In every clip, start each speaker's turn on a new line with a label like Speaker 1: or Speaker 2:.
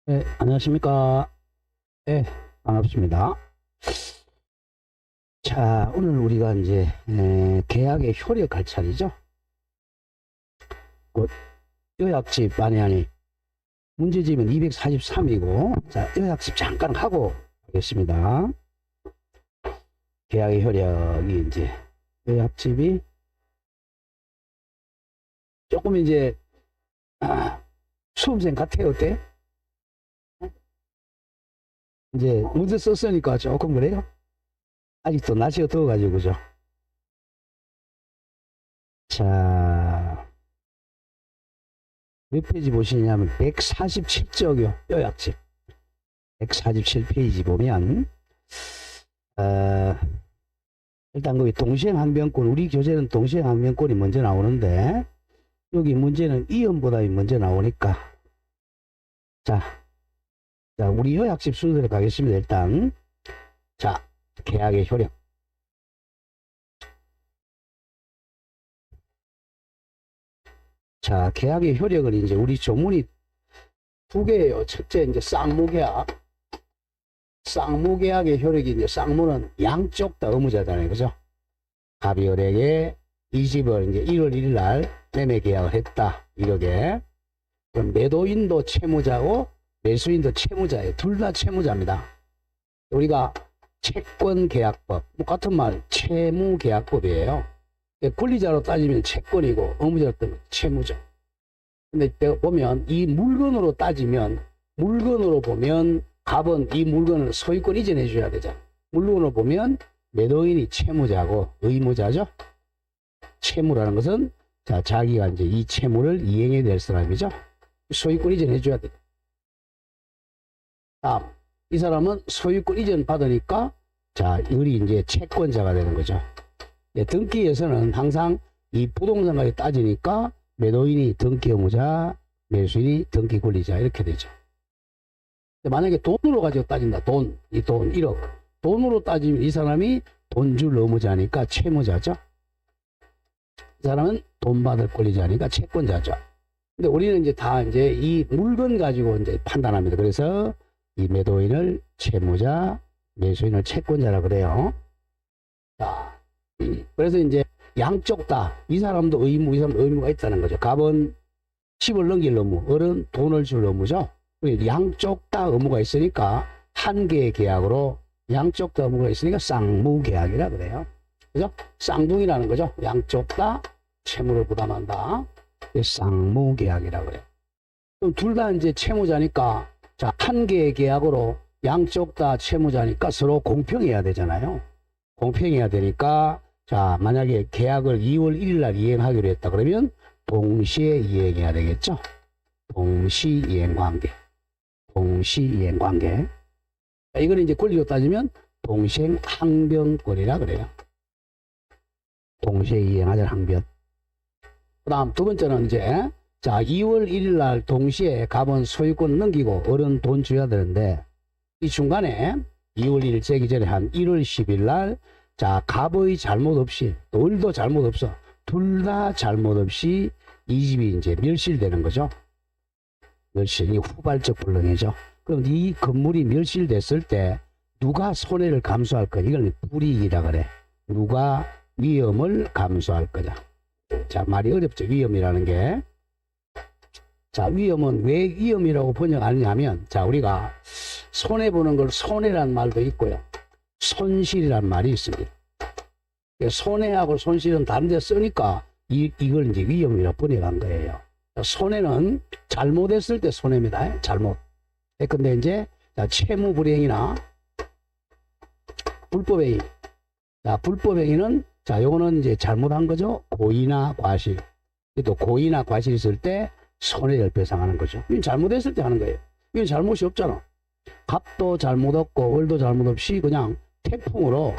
Speaker 1: 네, 안녕하십니까. 네, 반갑습니다. 자, 오늘 우리가 이제, 계약의 효력 할 차례죠. 그 요약집 만에 아니, 문제집은 243이고, 자, 요약집 잠깐 하고 하겠습니다. 계약의 효력이 이제, 요약집이 조금 이제, 수험생 같아요, 어때? 이제 문제 썼으니까 조금 그래요? 아직도 날씨가 더워가지고, 그죠? 자, 몇 페이지 보시냐면 147쪽이요. 요약집. 147페이지 보면, 일단 거기 동시행항변권, 우리 교재는 동시행항변권이 먼저 나오는데, 여기 문제는 이음보다이 먼저 나오니까, 자, 우리 요약집 순서대로 가겠습니다. 일단, 자, 계약의 효력. 자, 계약의 효력을 이제 우리 조문이 두 개예요. 첫째, 이제 쌍무계약. 쌍무계약의 효력이 이제 쌍무는 양쪽 다 의무자잖아요. 그죠? 갑이을에게 이 집을 이제 1월 1일 날 매매 계약을 했다. 이렇게. 그럼 매도인도 채무자고 매수인도 채무자예요. 둘 다 채무자입니다. 우리가 채권계약법, 같은 말 채무계약법이에요. 권리자로 따지면 채권이고 의무자로 따지면 채무죠. 근데 보면 이 물건으로 따지면 물건으로 보면 갑은 이 물건을 소유권 이전해 줘야 되잖아. 물건으로 보면 매도인이 채무자고 의무자죠. 채무라는 것은 자, 자기가 이제 이 채무를 이행해야 될 사람이죠. 소유권 이전해 줘야 돼. 다음, 이 사람은 소유권 이전 받으니까 자, 이걸이 이제 채권자가 되는 거죠. 등기에서는 항상 이 부동산까지 따지니까 매도인이 등기 의무자, 매수인이 등기 권리자 이렇게 되죠. 만약에 돈으로 가지고 따진다. 이 돈 1억. 돈으로 따지면 이 사람이 돈 줄 의무자니까 채무자죠. 이 사람은 돈 받을 권리자니까 채권자죠. 근데 우리는 이제 다 이제 이 물건 가지고 이제 판단합니다. 그래서 이 매도인을 채무자, 매수인을 채권자라 그래요. 자, 그래서 이제 양쪽 다 이 사람도 의무, 이 사람도 의무가 있다는 거죠. 갑은 집을 넘길 의무, 을은 돈을 줄 의무죠. 양쪽 다 의무가 있으니까 한 개의 계약으로 양쪽 다 의무가 있으니까 쌍무계약이라 그래요. 그죠? 쌍둥이라는 거죠. 양쪽 다 채무를 부담한다. 쌍무계약이라 그래요. 그럼 둘 다 이제 채무자니까 자, 한 개의 계약으로 양쪽 다 채무자니까 서로 공평해야 되잖아요. 공평해야 되니까 자, 만약에 계약을 2월 1일 날 이행하기로 했다 그러면 동시에 이행해야 되겠죠. 동시이행 관계. 동시이행 관계. 이거는 이제 권리로 따지면 동시행 항변권이라 그래요. 동시에 이행하자는 항변. 그 다음 두 번째는 이제 자, 2월 1일 날 동시에 갑은 소유권 넘기고 을은 돈 줘야 되는데 이 중간에 2월 1일 되기 전에 한 1월 10일 날 자, 갑의 잘못 없이 또 을도 잘못 없어. 둘 다 잘못 없이 이 집이 이제 멸실되는 거죠. 멸실이 후발적 불능이죠. 그럼 이 건물이 멸실됐을 때 누가 손해를 감수할 거냐. 이걸 불이익이라 그래. 누가 위험을 감수할 거냐. 자, 말이 어렵죠. 위험이라는 게. 자, 위험은 왜 위험이라고 번역하느냐면 자, 우리가 손해보는 걸 손해란 말도 있고요. 손실이란 말이 있습니다. 손해하고 손실은 다른 데 쓰니까 이걸 이제 위험이라고 번역한 거예요. 손해는 잘못했을 때 손해입니다. 잘못. 근데 이제 채무불이행이나 불법행위. 자, 불법행위는 자, 요거는 이제 잘못한 거죠. 고의나 과실. 또 고의나 과실이 있을 때 손해를 배상하는 거죠. 이건 잘못했을 때 하는 거예요. 이건 잘못이 없잖아. 갑도 잘못 없고 을도 잘못 없이 그냥 태풍으로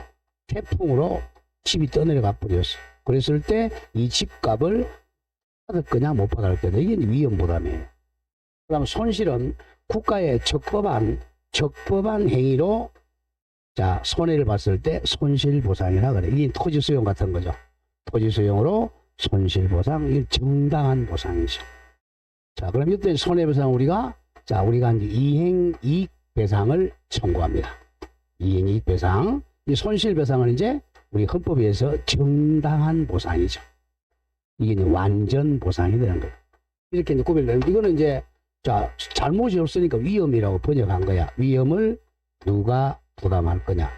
Speaker 1: 집이 떠내려가 버렸어. 그랬을 때 이 집값을 받을 거냐 못 받을 거냐. 이게 위험부담이에요. 그 다음 손실은 국가의 적법한 행위로 자, 손해를 봤을 때 손실보상이라 그래. 이게 토지수용 같은 거죠. 토지수용으로 손실보상, 이게 정당한 보상이죠. 자, 그럼 이때 손해배상 우리가 자, 우리가 이제 이행이익 배상을 청구합니다. 이행이익 배상. 이 손실배상은 이제 우리 헌법에 의해서 정당한 보상이죠. 이게 이제 완전 보상이 되는 거예요. 이렇게 이제 구별되는, 이거는 이제, 자, 잘못이 없으니까 위험이라고 번역한 거야. 위험을 누가 부담할 거냐.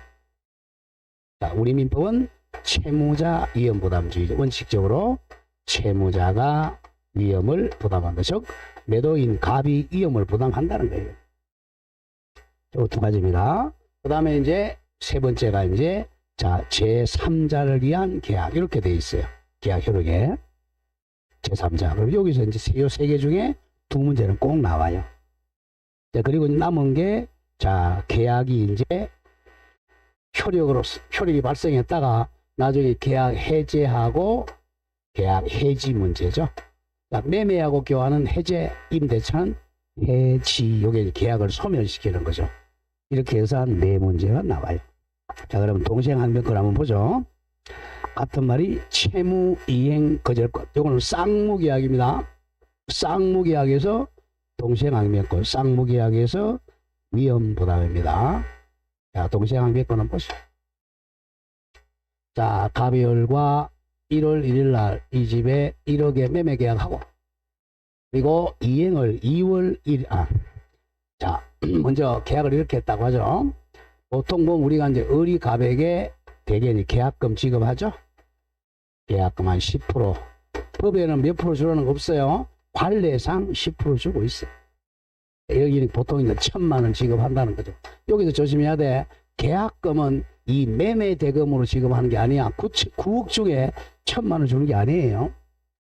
Speaker 1: 자, 우리 민법은 채무자 위험 부담주의죠. 원칙적으로 채무자가 위험을 부담한다. 즉, 매도인 갑이 위험을 부담한다는 거예요. 이 두 가지입니다. 그 다음에 이제 세 번째가 이제, 자, 제3자를 위한 계약. 이렇게 돼 있어요. 계약 효력에. 제3자. 그럼 여기서 이제 요 세 개 중에 두 문제는 꼭 나와요. 자, 그리고 남은 게, 자, 계약이 이제 효력이 발생했다가 나중에 계약 해제하고 계약 해지 문제죠. 자, 매매하고 교환은 해제, 임대차는 해지. 요게 계약을 소멸시키는 거죠. 이렇게 해서 한 네 문제가 나와요. 자, 그러면 동시행항변권 한번 보죠. 같은 말이 채무 이행 거절권. 요거는 쌍무계약입니다. 쌍무계약에서 동시행항변권, 쌍무계약에서 위험부담입니다. 자, 동시행항변권은 보시죠. 자, 갑이월과 1월 1일 날 이 집에 1억에 매매 계약하고, 그리고 이행을 2월 1일, 자, 먼저 계약을 이렇게 했다고 하죠. 보통 보면 우리가 이제 을이 갑에게 대개 이제 계약금 지급하죠. 계약금 한 10%. 법에는 몇 프로 주라는 거 없어요. 관례상 10% 주고 있어요. 여기는 보통 이제 1,000만 원 지급한다는 거죠. 여기서 조심해야 돼. 계약금은 이 매매 대금으로 지급하는 게 아니야. 9억 중에 1,000만 원 주는 게 아니에요.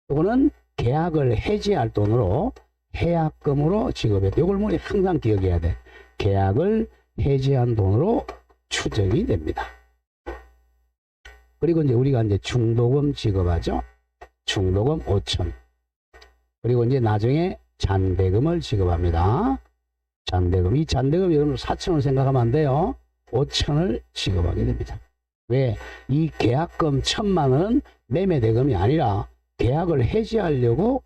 Speaker 1: 이거는 계약을 해지할 돈으로 해약금으로 지급해. 이걸 뭐 항상 기억해야 돼. 계약을 해지한 돈으로 추정이 됩니다. 그리고 이제 우리가 이제 중도금 지급하죠. 중도금 5천. 그리고 이제 나중에 잔대금을 지급합니다. 잔대금. 이 잔대금 여러분 4천을 생각하면 안 돼요. 5천을 지급하게 됩니다. 왜? 이 계약금 1,000만 원은 매매대금이 아니라 계약을 해지하려고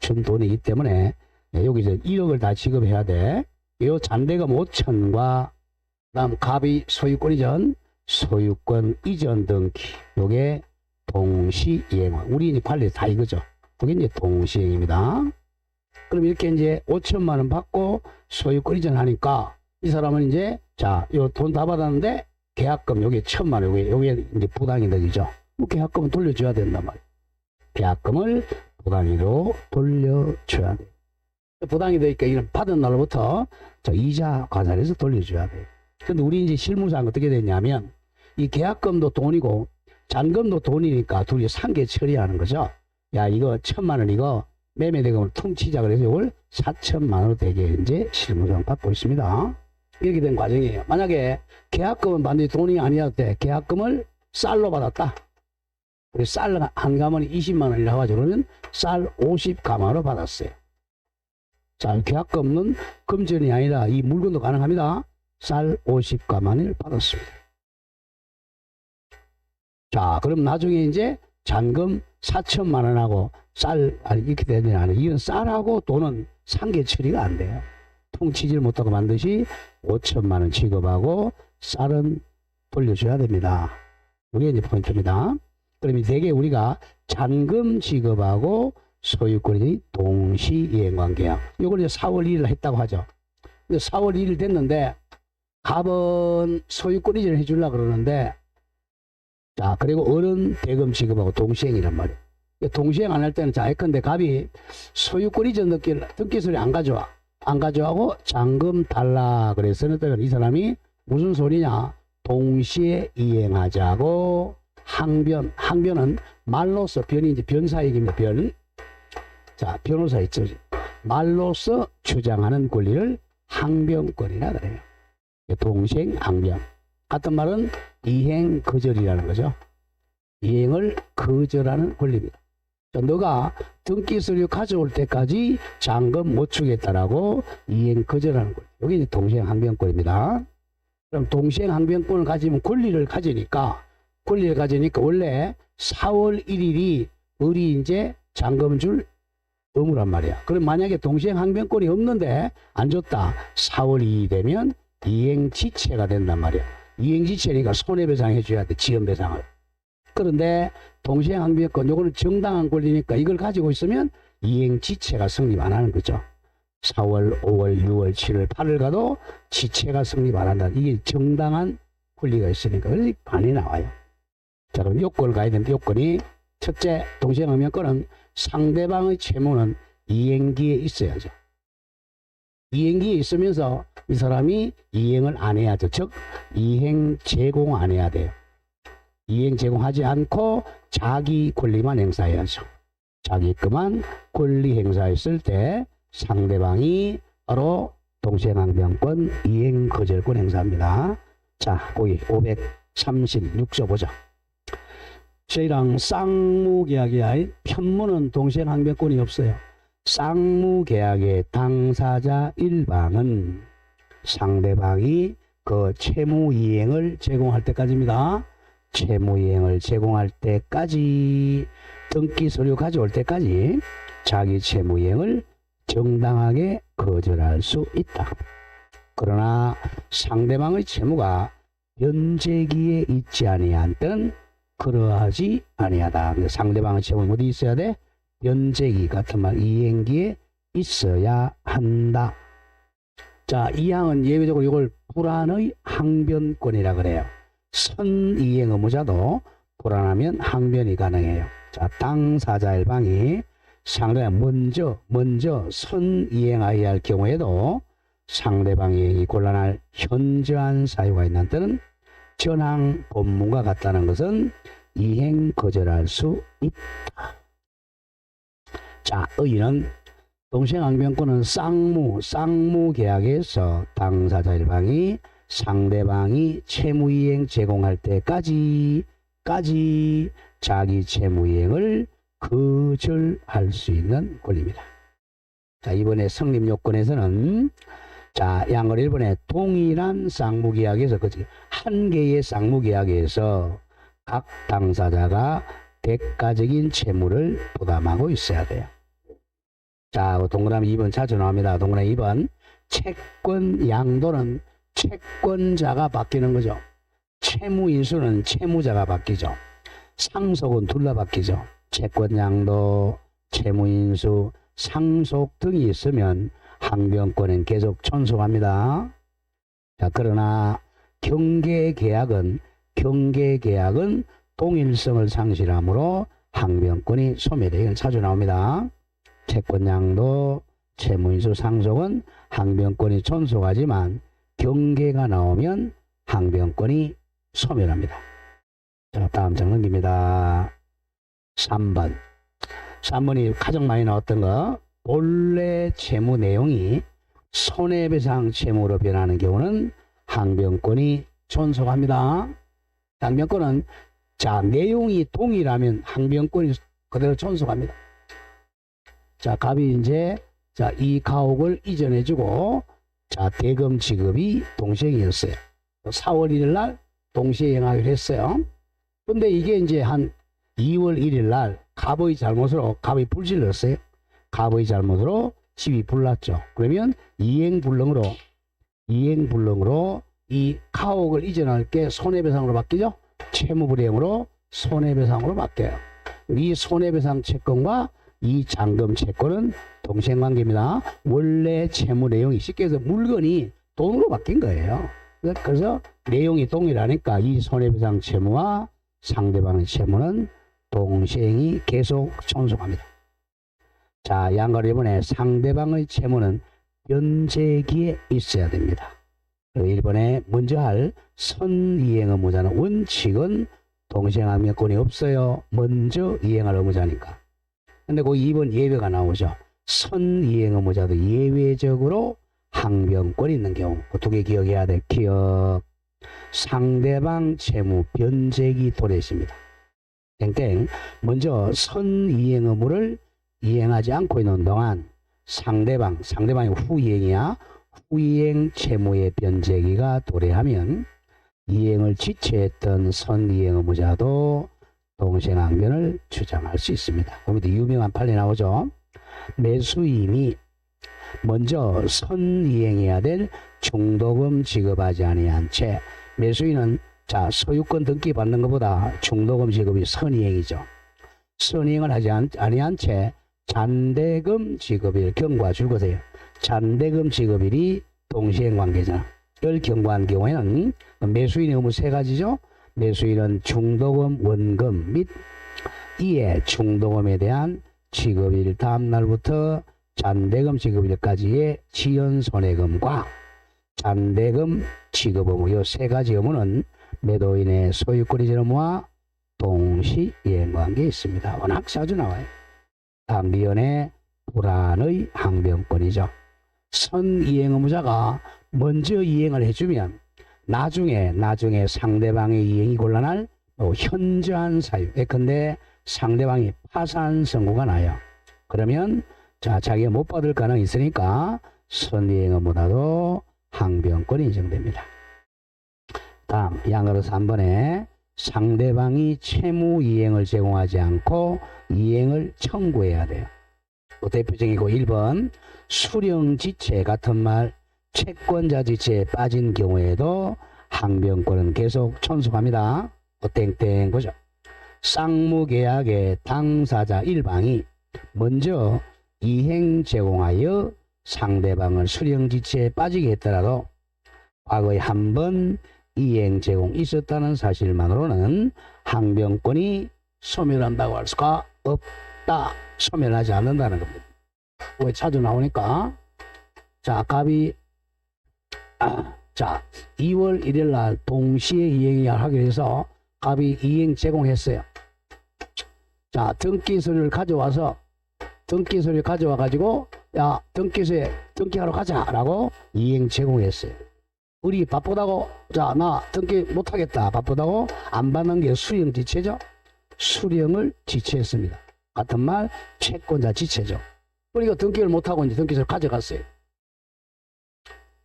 Speaker 1: 준 돈이기 때문에 여기서 1억을 다 지급해야 돼. 이 잔대금 5천과 그다음 갑이 소유권 이전 등기. 요게 동시이행. 우리 이제 관리 다 이거죠. 그게 이제 동시이행입니다. 그럼 이렇게 이제 5천만 원 받고 소유권 이전하니까 이 사람은 이제 자, 요 돈 다 받았는데 계약금 요게 1,000만 원 요게 이제 부당이 되죠. 뭐 계약금은 돌려줘야 된단 말이에요. 계약금을 부당이로 돌려줘야 돼. 부당이 되니까 이런 받은 날부터 저 이자 과세해서 돌려줘야 돼. 근데 우리 이제 실무상 어떻게 됐냐면 이 계약금도 돈이고 잔금도 돈이니까 둘이 상계 처리하는 거죠. 야, 이거 1,000만 원 이거 매매대금을 퉁치자 그래서 이걸 4천만 원으로 되게 이제 실무상 받고 있습니다. 이렇게 된 과정이에요. 만약에 계약금은 반드시 돈이 아니었대. 계약금을 쌀로 받았다. 우리 쌀 한 가만이 20만 원이라고 하죠. 그러면 쌀 50가마로 받았어요. 자, 계약금은 금전이 아니라 이 물건도 가능합니다. 쌀 50가마를 받았습니다. 자, 그럼 나중에 이제 잔금 4천만 원하고 쌀, 이렇게 되면 이런 쌀하고 돈은 상계 처리가 안 돼요. 퉁치질 못하고 반드시 5천만 원 지급하고 쌀은 돌려줘야 됩니다. 이게 이제 포인트입니다. 그러면 대개 우리가 잔금 지급하고 소유권이 동시이행관계약. 이걸 이제 4월 1일 했다고 하죠. 근데 4월 1일 됐는데 갑은 소유권 이전을 해주려고 그러는데 자, 그리고 을은 대금 지급하고 동시행이란 말이에요. 동시행 안 할 때는 자, 예컨대 갑이 소유권 이전 등기 소리 안 가져가고 잔금 달라 그랬을 때는 이 사람이 무슨 소리냐? 동시에 이행하자고 항변은 말로써 변이 이제 변사익입니다. 변. 자, 변호사 있죠. 말로써 주장하는 권리를 항변권이라 그래요. 동시행 항변. 같은 말은 이행 거절이라는 거죠. 이행을 거절하는 권리입니다. 자, 너가 등기 서류 가져올 때까지 잔금 못 주겠다라고 이행 거절하는 권리. 여기 이제 동시행 항변권입니다. 그럼 동시행 항변권을 가지면 권리를 가지니까 원래 4월 1일이 을이 이제 잔금 줄 의무란 말이야. 그럼 만약에 동시행 항변권이 없는데 안 줬다. 4월 2일 되면 이행지체가 된단 말이야. 이행지체니까 손해배상 해줘야 돼. 지연배상을. 그런데 동시행 항변권 요거는 정당한 권리니까 이걸 가지고 있으면 이행지체가 성립 안 하는 거죠. 4월, 5월, 6월, 7월, 8월 가도 지체가 성립 안 한다. 이게 정당한 권리가 있으니까 그래서 반이 나와요. 자, 그럼 요건을 가야 되는데 요건이 첫째, 동시행 항변권은 상대방의 채무는 이행기에 있어야죠. 이행기에 있으면서 이 사람이 이행을 안 해야죠. 즉 이행 제공 안 해야 돼요. 이행 제공하지 않고 자기 권리만 행사해야죠. 자기 것만 권리 행사했을 때 상대방이 바로 동시행항변권 이행 거절권 행사합니다. 자, 거기 536조 보죠. 저희랑 쌍무계약이 편무는 동시행항변권이 없어요. 쌍무계약의 당사자 일방은 상대방이 그 채무이행을 제공할 때까지입니다. 채무이행을 제공할 때까지 등기 서류 가져올 때까지 자기 채무이행을 정당하게 거절할 수 있다. 그러나 상대방의 채무가 변제기에 있지 아니한 때는 그러하지 아니하다. 상대방의 채무는 어디 있어야 돼? 변제기 같은 말 이행기에 있어야 한다. 자, 이 항은 예외적으로 이걸 불안의 항변권이라 그래요. 선이행 의무자도 불안하면 항변이 가능해요. 자, 당사자 일방이 상대방 먼저 선이행하여야 할 경우에도 상대방이 곤란할 현저한 사유가 있는 때는 전항 본문과 같다는 것은 이행 거절할 수 있다. 자, 의의는 동시행항변권은 쌍무 계약에서 당사자 일방이 상대방이 채무이행 제공할 때까지 자기 채무이행을 거절할 수 있는 권리입니다. 자, 이번에 성립요건에서는 자, 양을 1번에 동일한 쌍무계약에서 한 개의 쌍무계약에서 각 당사자가 대가적인 채무를 부담하고 있어야 돼요. 자, 동그라미 2번 자주 나옵니다. 동그라미 2번 채권 양도는 채권자가 바뀌는 거죠. 채무인수는 채무자가 바뀌죠. 상속은 둘 다 바뀌죠. 채권 양도, 채무인수, 상속 등이 있으면 항변권은 계속 존속합니다. 자, 그러나 경계계약은 동일성을 상실하므로 항변권이 소멸해요. 자주 나옵니다. 채권 양도, 채무인수, 상속은 항변권이 존속하지만 경계가 나오면 항변권이 소멸합니다. 자, 다음 장 넘깁니다. 3번이 가장 많이 나왔던 거. 본래 채무 내용이 손해배상 채무로 변하는 경우는 항변권이 존속합니다. 항변권은 자, 내용이 동일하면 항변권이 그대로 존속합니다. 자, 갑이 이제 자, 이 가옥을 이전해주고 자, 대금 지급이 동시행이었어요. 4월 1일 날 동시행하기로 했어요. 근데 이게 이제 한 2월 1일 날 갑의 잘못으로 갑이 불질렀어요. 갑의 잘못으로 집이 불났죠. 그러면 이행불능으로 이 가옥을 이전할 게 손해배상으로 바뀌죠. 채무불이행으로 손해배상으로 바뀌어요. 이 손해배상 채권과 이 잔금 채권은 동시행관계입니다. 원래 채무 내용이 쉽게 해서 물건이 돈으로 바뀐 거예요. 그래서 내용이 동일하니까 이 손해배상 채무와 상대방의 채무는 동시행이 계속 존속합니다. 자, 양가로 이번에 상대방의 채무는 변제기에 있어야 됩니다. 1번에 먼저 할 선이행 의무자는 원칙은 동시행항변권이 없어요. 먼저 이행할 의무자니까. 근데 그 2번 예외가 나오죠. 선이행 의무자도 예외적으로 항변권이 있는 경우. 그 두 개 기억해야 돼. 기억. 상대방 채무 변제기 도래십니다. 땡땡. 먼저 선이행 의무를 이행하지 않고 있는 동안 상대방이 후이행이야. 후이행 채무의 변제기가 도래하면 이행을 지체했던 선이행 의무자도 동시행항변을 주장할 수 있습니다. 그런데 유명한 판례 나오죠. 매수인이 먼저 선이행해야 될 중도금 지급하지 아니한 채 매수인은 자 소유권 등기 받는 것보다 중도금 지급이 선이행이죠. 선이행을 하지 아니한 채 잔대금 지급일 경과 줄 것이에요. 잔대금 지급일이 동시행 관계잖아. 이걸 경과한 경우에는 매수인의 의무 세 가지죠. 매수인은 중도금, 원금 및 이에 중도금에 대한 지급일 다음 날부터 잔대금 지급일까지의 지연손해금과 잔대금 지급 의무 이 세 가지 의무는 매도인의 소유권 이전 의무와 동시 이행관계에 있습니다. 워낙 자주 나와요. 다음 미연의 불안의 항변권이죠. 선이행 의무자가 먼저 이행을 해주면 나중에 상대방의 이행이 곤란할 현저한 사유 예컨대 상대방이 파산 선고가 나요. 그러면 자 자기가 못 받을 가능성이 있으니까 선이행 의무보다도 항변권이 인정됩니다. 다음 양으로 3번에 상대방이 채무 이행을 제공하지 않고 이행을 청구해야 돼요. 또 대표적이고 1번 수령지체 같은 말 채권자 지체에 빠진 경우에도 항변권은 계속 존속합니다. 땡땡 보죠. 쌍무계약의 당사자 일방이 먼저 이행 제공하여 상대방을 수령지체에 빠지게 했더라도 과거에 한 번 이행 제공 있었다는 사실만으로는 항변권이 소멸한다고 할 수가 없다. 소멸하지 않는다는 겁니다. 왜 자주 나오니까 자 갑이 자 2월 1일 날 동시에 이행이 하기로 해서 갑이 이행 제공했어요. 자 등기 서류를 가져와 가지고 야 등기소에 등기하러 가자라고 이행 제공했어요. 우리 바쁘다고 자 나 등기 못하겠다 바쁘다고 안 받는 게 수령지체죠. 수령을 지체했습니다. 같은 말 채권자 지체죠. 우리가 등기를 못하고 이제 등기소를 가져갔어요.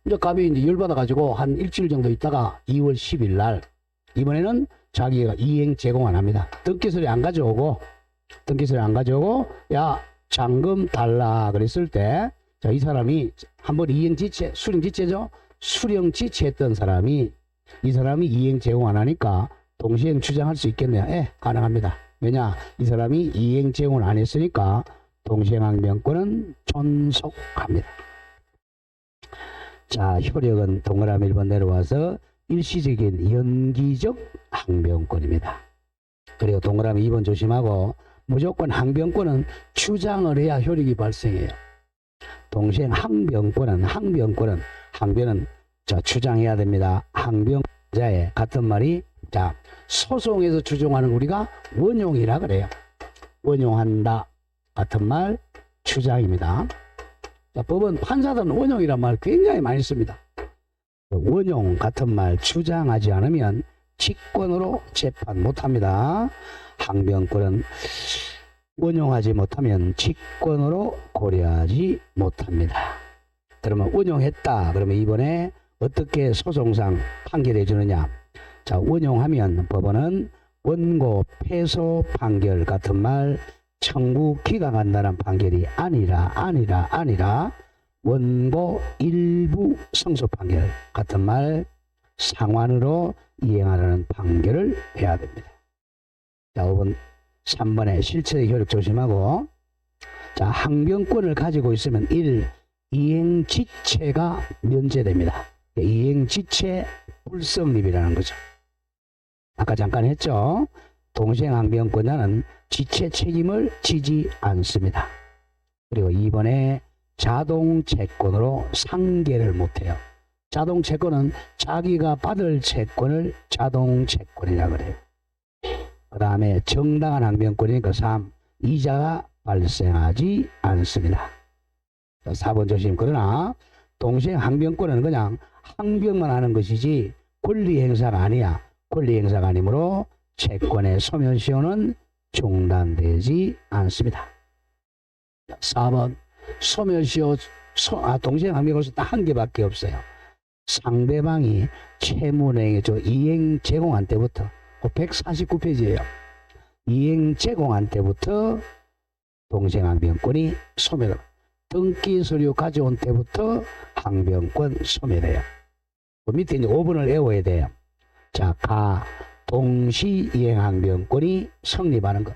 Speaker 1: 이제 갑이 이제 열받아가지고 한 일주일 정도 있다가 2월 10일 날 이번에는 자기가 이행 제공 안 합니다. 등기소리 안 가져오고 야 잔금 달라 그랬을 때 자 이 사람이 한번 이행 지체 수령 지체죠. 수령 지체했던 사람이 이 사람이 이행 제공 안 하니까 동시행 추정할 수 있겠네요. 예, 가능합니다. 왜냐 이 사람이 이행 제공을 안 했으니까 동시행 항변권은 존속합니다. 자 효력은 동그라미 1번 내려와서 일시적인 연기적 항변권입니다. 그리고 동그라미 2번 조심하고 무조건 항변권은 주장을 해야 효력이 발생해요. 동시행 항변권은 자 주장해야 됩니다. 항변자의 같은 말이 자 소송에서 주장하는 우리가 원용이라 그래요. 원용한다 같은 말 주장입니다. 자, 법은 판사들은 원용이란 말 굉장히 많이 씁니다. 원용 같은 말 주장하지 않으면 직권으로 재판 못합니다. 항변권은 원용하지 못하면 직권으로 고려하지 못합니다. 그러면 원용했다. 그러면 이번에 어떻게 소송상 판결해 주느냐. 자 원용하면 법원은 원고 패소 판결 같은 말 청구 기각한다는 판결이 아니라 원고 일부 성소 판결 같은 말 상환으로 이행하라는 판결을 해야 됩니다. 자 5번 3번에 실체의 효력 조심하고 자 항변권을 가지고 있으면 1. 이행지체가 면제됩니다. 이행지체 불성립이라는 거죠. 아까 잠깐 했죠. 동시행 항변권자는 지체 책임을 지지 않습니다. 그리고 2번에 자동채권으로 상계를 못해요. 자동채권은 자기가 받을 채권을 자동채권이라고 그래요. 그 다음에 정당한 항변권이니까 3. 이자가 발생하지 않습니다. 4번 조심. 그러나 동시행 항변권은 그냥 항변만 하는 것이지 권리 행사가 아니야. 권리 행사가 아니므로 채권의 소멸시효는 중단되지 않습니다. 4번 소멸시효 동시행 항변권은 딱 한 개밖에 없어요. 상대방이 채무행위 이행 제공한 때부터 149페이지예요. 이행 제공한 때부터 동생 항변권이 소멸. 등기 서류 가져온 때부터 항변권 소멸해요. 그 밑에 이제 5번을 외워야 돼요. 자, 동시 이행 항변권이 성립하는 것.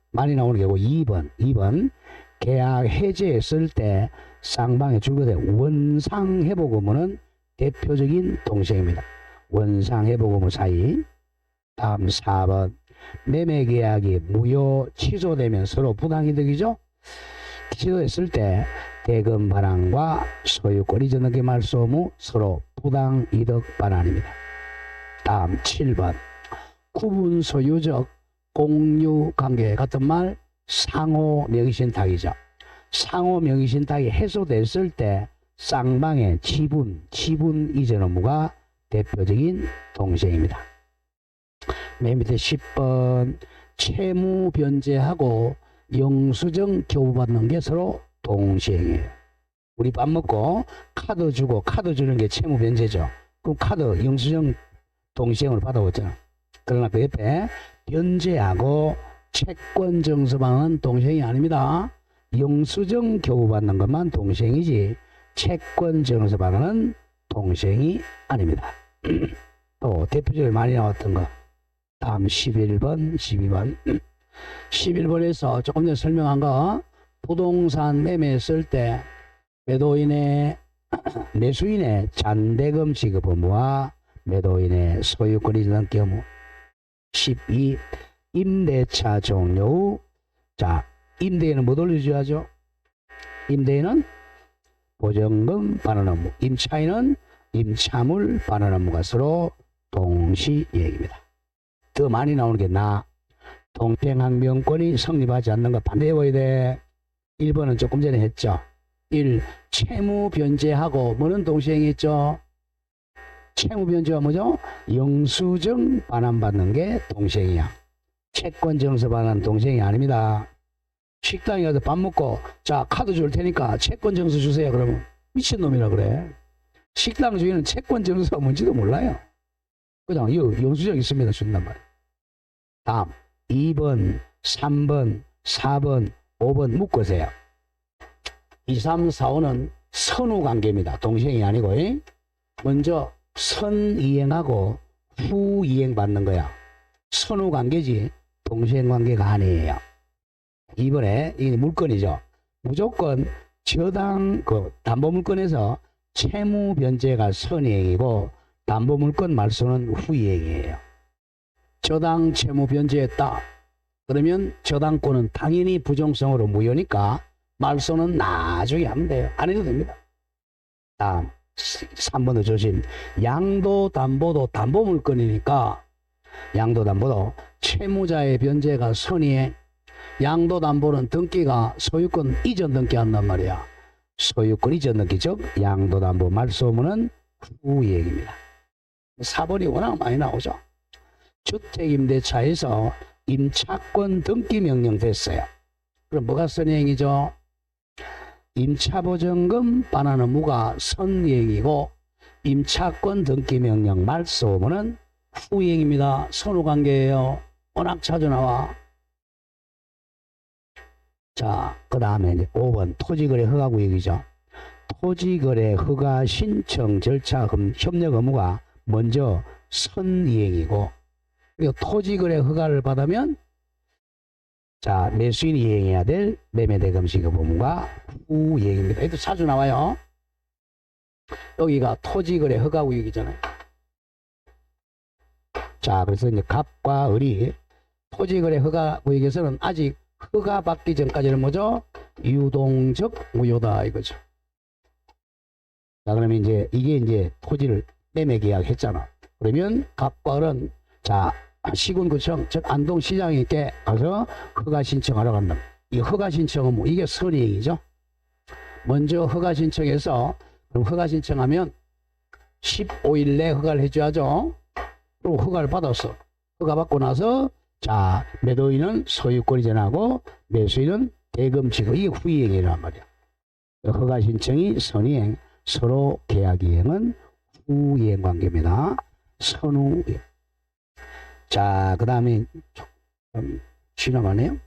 Speaker 1: 많이 나오는 게고 2번 계약 해제했을 때 쌍방의 줄거대 원상 회복 의무는 대표적인 동시행입니다. 원상 회복 의무 사이. 다음 4번 매매 계약이 무효 취소되면 서로 부당이득이죠. 취소했을 때 대금 반환과 소유권 이전 등기 말소 의무 서로 부당이득 반환입니다. 다음 7번 구분 소유적 공유 관계 같은 말 상호 명의신탁이죠. 상호 명의신탁이 해소됐을 때 쌍방의 지분 이전 의무가 대표적인 동시행입니다. 맨 밑에 10번 채무 변제하고 영수증 교부받는 게 서로 동시행이에요. 우리 밥 먹고 카드 주고 카드 주는 게 채무 변제죠. 그럼 카드 영수증 동시행으로 받아왔잖아. 그러나 그 옆에 변제하고 채권 정서방은 동시행이 아닙니다. 영수증 교부받는 것만 동시행이지 채권 정서방은 동시행이 아닙니다. 또 대표적으로 많이 나왔던 거 다음 11번 12번 11번에서 조금 전에 설명한 거 부동산 매매했을 때 매수인의 잔대금 지급 의무와 매도인의 소유권 이전 등기 의무. 12 임대차 종료 후 자 임대인은 뭐 돌려줘야죠? 임대인은 보증금 반환 의무, 임차인은 임차물 반환 의무가 서로 동시이행입니다. 더 많이 나오는 게 동행항변권이 성립하지 않는 거 반대 외워야 돼. 1번은 조금 전에 했죠. 1. 채무 변제하고 뭐는 동시행했죠? 채무 변제가 뭐죠? 영수증 반환받는 게 동시행이야. 채권 정서 반환 동시행이 아닙니다. 식당에 가서 밥 먹고 자 카드 줄 테니까 채권 정서 주세요. 그러면 미친놈이라 그래. 식당 주인은 채권 정서가 뭔지도 몰라요. 그냥 영수증 있습니다 준단 말이에요. 다음 2번 3번 4번 5번 묶으세요. 2, 3, 4, 5는 선후관계입니다. 동시행이 아니고 먼저 선이행하고 후이행 받는 거야. 선후관계지 동시행관계가 아니에요. 이번에 이게 물건이죠. 무조건 저당 담보물건에서 채무 변제가 선이행이고 담보물건 말소는 후이행이에요. 저당 채무 변제했다. 그러면 저당권은 당연히 부정성으로 무효니까 말소는 나중에 하면 돼요. 안 해도 됩니다. 다음 3번도 조심. 양도담보도 담보물건이니까 양도담보도 채무자의 변제가 선이행. 양도담보는 등기가 소유권 이전 등기한단 말이야. 소유권 이전 등기 즉 양도담보 말소문은 후이행입니다. 4번이 워낙 많이 나오죠. 주택임대차에서 임차권 등기 명령 됐어요. 그럼 뭐가 선이행이죠? 임차보증금 반환 의무가 선이행이고 임차권 등기 명령 말소 의무는 후이행입니다. 선후관계예요. 워낙 자주 나와. 자, 그 다음에 이제 5번 토지거래 허가구역이죠. 토지거래 허가 신청 절차 협력 의무가 먼저 선이행이고 그리고 토지거래 허가를 받으면 자 매수인이 이행해야 될 매매대금 지급 의무가 후이행입니다. 이것도 자주 나와요. 여기가 토지거래 허가구역이잖아요. 자 그래서 이제 갑과 을이 토지거래 허가구역에서는 아직 허가 받기 전까지는 뭐죠? 유동적 무효다 이거죠. 자 그러면 이제 이게 이제 토지를 매매 계약했잖아. 그러면 갑과 을은 자 시군구청 즉 안동시장님께 가서 허가 신청하러 간다. 이 허가 신청은 뭐 이게 선이행이죠. 먼저 허가 신청해서 그럼 허가 신청하면 15일 내 허가를 해줘야죠. 그리고 허가를 받았어. 허가 받고 나서 자 매도인은 소유권 이전하고 매수인은 대금 지급 이게 후이행이란 말이야. 허가 신청이 선이행 서로 계약 이행은 후이행 관계입니다. 선후이행. 자 그 다음에 좀 지나가네요.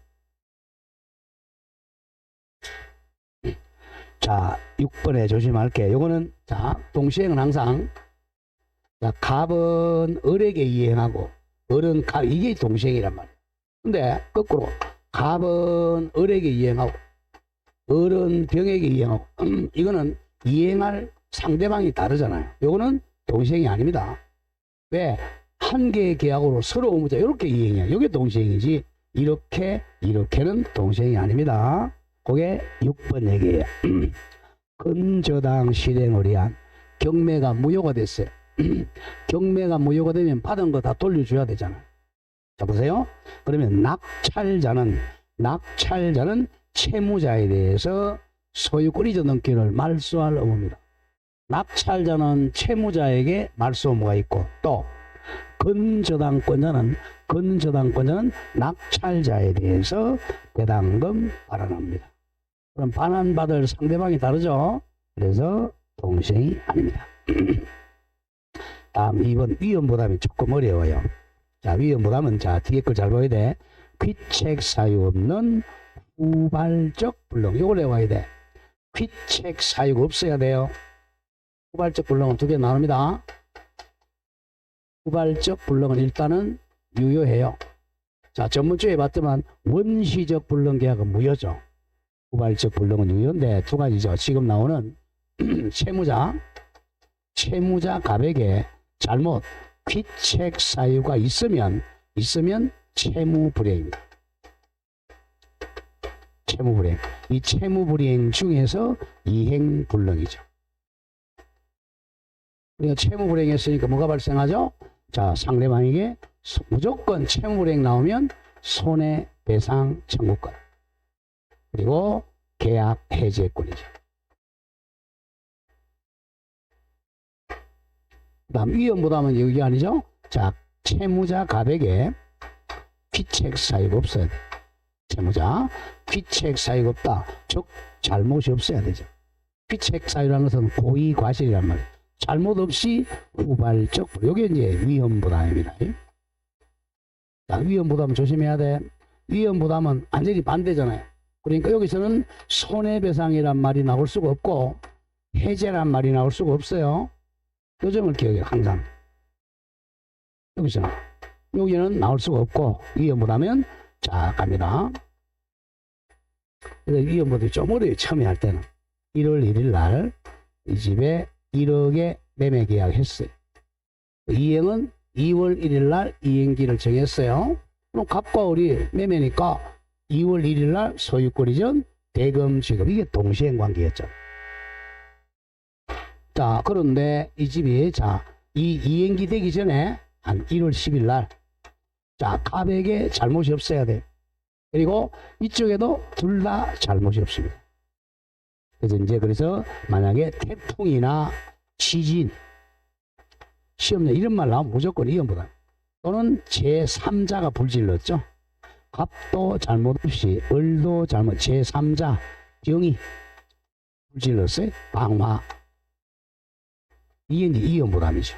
Speaker 1: 자, 6번에 조심할 게, 요거는, 자, 동시행은 항상, 자, 갑은 을에게 이행하고, 을은 갑, 이게 동시행이란 말이에요. 근데, 거꾸로, 갑은 을에게 이행하고, 을은 병에게 이행하고, 이거는 이행할 상대방이 다르잖아요. 요거는 동시행이 아닙니다. 왜? 한 개의 계약으로 서로 의무자, 이렇게 이행이야. 이게 동시행이지, 이렇게는 동시행이 아닙니다. 그게 6번 얘기예요. 근저당 실행을 위한 경매가 무효가 됐어요. 경매가 무효가 되면 받은 거 다 돌려줘야 되잖아요. 자, 보세요. 그러면 낙찰자는 채무자에 대해서 소유권 이전 등기를 말소할 의무입니다. 낙찰자는 채무자에게 말소 의무가 있고, 또 근저당권자는 낙찰자에 대해서 배당금 반환합니다. 그럼 반환받을 상대방이 다르죠. 그래서 동시행이 아닙니다. 다음 2번 위헌부담이 조금 어려워요. 자, 위헌부담은 자 뒤에 걸 잘 봐야 돼. 귀책 사유 없는 후발적 불능. 요걸 외워야 돼. 귀책 사유가 없어야 돼요. 후발적 불능은 두 개 나눕니다. 후발적 불능은 일단은 유효해요. 자, 전문주에 봤더만 원시적 불능 계약은 무효죠. 후발적 불능은 유효인데 두 가지죠. 지금 나오는 채무자 갑에게 잘못 귀책 사유가 있으면 채무불이행입니다. 채무불이행. 이 채무불이행 중에서 이행불능이죠. 우리가 채무불이행했으니까 뭐가 발생하죠? 자, 상대방에게 무조건 채무불이행 나오면 손해배상 청구권, 그리고 계약 해지권이죠. 그 다음 위헌부담은 여기 아니죠? 자, 채무자 갑에게 귀책 사유가 없어야 돼. 채무자 귀책 사유가 없다. 즉 잘못이 없어야 되죠. 귀책 사유라는 것은 고의 과실이란 말이에요. 잘못 없이 후발적, 이게 이제 위헌부담입니다. 자, 위헌부담 조심해야 돼. 위헌부담은 완전히 반대잖아요. 그러니까 여기서는 손해배상이란 말이 나올 수가 없고 해제란 말이 나올 수가 없어요. 이 점을 기억해요. 항상 여기는 나올 수가 없고 위헌부담은 자 갑니다. 그래서 위헌부담이 좀 어려워요. 처음에 할 때는 1월 1일 날 이 집에 1억에 매매 계약했어요. 이행은 2월 1일 날 이행기를 정했어요. 그럼 갑과 을이 매매니까 2월 1일 날 소유권 이전 대금 지급, 이게 동시행 관계였죠. 자, 그런데 이 집이 자, 이 이행기 되기 전에 한 1월 10일 날 자, 갑에게 잘못이 없어야 돼. 그리고 이쪽에도 둘 다 잘못이 없습니다. 그래서 만약에 태풍이나 지진, 시험장 이런 말 나오면 무조건 위헌부담. 또는 제3자가 불질렀죠. 갑도 잘못 없이 을도 잘못, 제3자 병이 불질렀어요. 방화. 이게 이제 위헌부담이죠.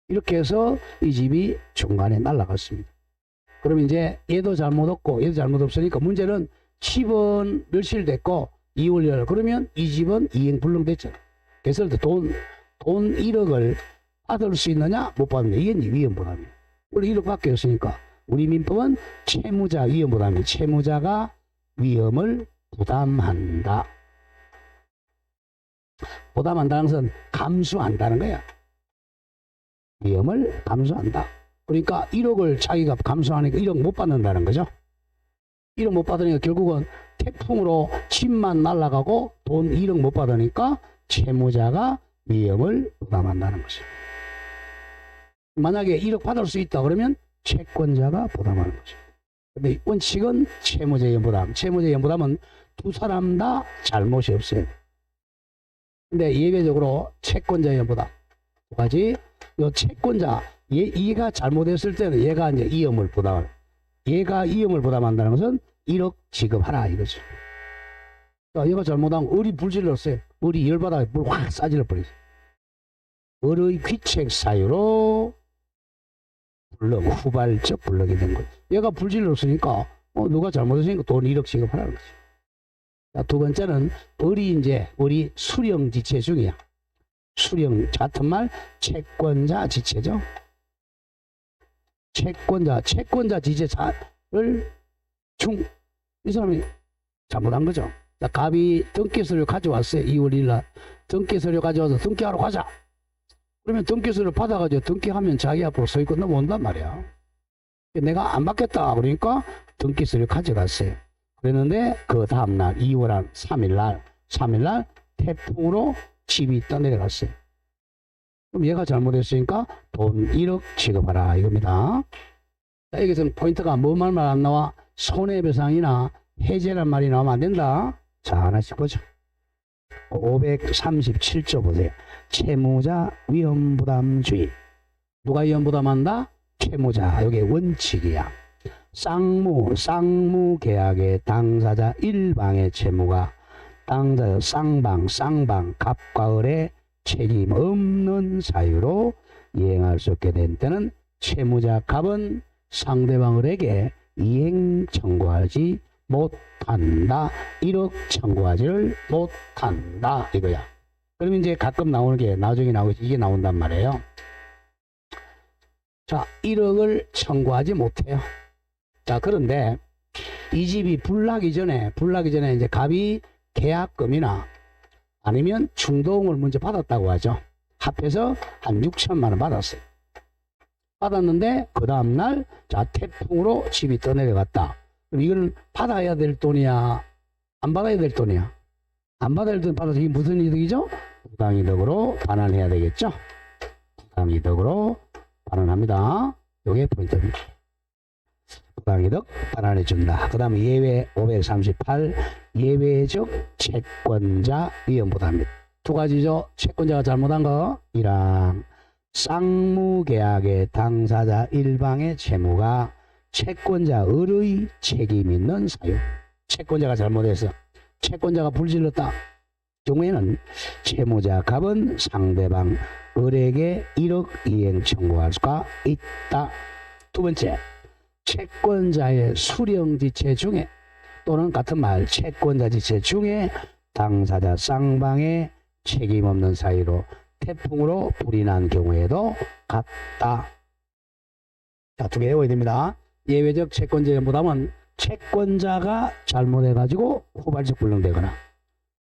Speaker 1: 이렇게 해서 이 집이 중간에 날아갔습니다. 그럼 이제 얘도 잘못 없고 얘도 잘못 없으니까 문제는 집은 멸실됐고 2월 1일, 그러면 이 집은 이행불능됐잖아. 그래서 돈 1억을 받을 수 있느냐 못 받느냐, 이게 이제 위헌부담이에요. 원래 1억 바뀌었으니까 우리 민법은 채무자 위험부담이, 채무자가 위험을 부담한다. 부담한다는 것은 감수한다는 거야. 위험을 감수한다. 그러니까 1억을 자기가 감수하니까 1억 못 받는다는 거죠. 1억 못 받으니까 결국은 태풍으로 집만 날아가고 돈 1억 못 받으니까 채무자가 위험을 부담한다는 것이죠. 만약에 1억 받을 수 있다 그러면 채권자가 부담하는 거죠. 근데 원칙은 채무자 위험부담. 채무자 위험부담은 두 사람 다 잘못이 없어요. 근데 예외적으로 채권자 위험부담 두 가지. 요 채권자 얘가 잘못했을 때는 얘가 이제 위험을 부담을. 얘가 위험을 부담한다는 것은 1억 지급하라 이거죠. 자, 얘가 잘못하면 을이 불질렀어요. 을이 열받아 물 확 싸질러 버리죠. 을의 귀책 사유로 불능, 후발적 불능이 된 거죠. 얘가 불질렀으니까 누가 잘못했으니까 돈 1억 지급하라는 거죠. 자, 두 번째는 우리 수령 지체 중이야. 수령 같은 말 채권자 지체죠. 채권자 지체자를 이 사람이 잘못한 거죠. 자, 갑이 등기서류 가져왔어요. 2월 1일 날 등기서류 가져와서 등기하러 가자. 그러면 등기서류 받아가지고 등기하면 자기 앞으로 소유권 넘어온단 말이야. 내가 안 받겠다 그러니까 등기서류 가져갔어요. 그랬는데 그 다음날 2월 3일날 태풍으로 집이 떠내려갔어요. 그럼 얘가 잘못했으니까 돈 1억 지급하라 이겁니다. 자, 여기서는 포인트가 뭐 말만 안 나와? 손해배상이나 해제란 말이 나오면 안 된다. 자, 하나씩 보죠. 537조 보세요. 채무자 위험부담주의. 누가 위험부담한다? 채무자. 이게 원칙이야. 쌍무 계약의 당사자 일방의 채무가 당사자 쌍방 갑과 을의 책임 없는 사유로 이행할 수 없게 된 때는 채무자 갑은 상대방 을에게 이행 청구하지 못한다. 1억 청구하지를 못한다. 이거야. 그럼 이제 가끔 나오는 게 나중에 나오겠지. 이게 나온단 말이에요. 자, 1억을 청구하지 못해요. 자, 그런데 이 집이 불나기 전에 이제 갑이 계약금이나 아니면 중도금을 먼저 받았다고 하죠. 합해서 한 6천만 원 받았어요. 받았는데 그 다음날 자, 태풍으로 집이 떠내려갔다. 그럼 이거는 받아야 될 돈이야? 안 받아야 될 돈이야? 안 받아야 될 돈 받아서 이게 무슨 이득이죠? 부당이득으로 반환해야 되겠죠? 부당이득으로 반환합니다. 이게 포인트입니다. 부당이득 반환해준다. 그 다음에 예외 538 예외적 채권자 위험부담입니다. 두 가지죠. 채권자가 잘못한 거 1항 쌍무계약의 당사자 일방의 채무가 채권자 을의 책임 있는 사유. 채권자가 잘못해서 채권자가 불질렀다. 경우에는 채무자 갑은 상대방 을에게 1억 이행 청구할 수가 있다. 두 번째, 채권자의 수령지체 중에 또는 같은 말 채권자 지체 중에 당사자 쌍방의 책임 없는 사유로 태풍으로 불이 난 경우에도 같다. 자, 두 개 외워야 됩니다. 예외적 채권자의 부담은 채권자가 잘못해가지고 후발적 불능되거나,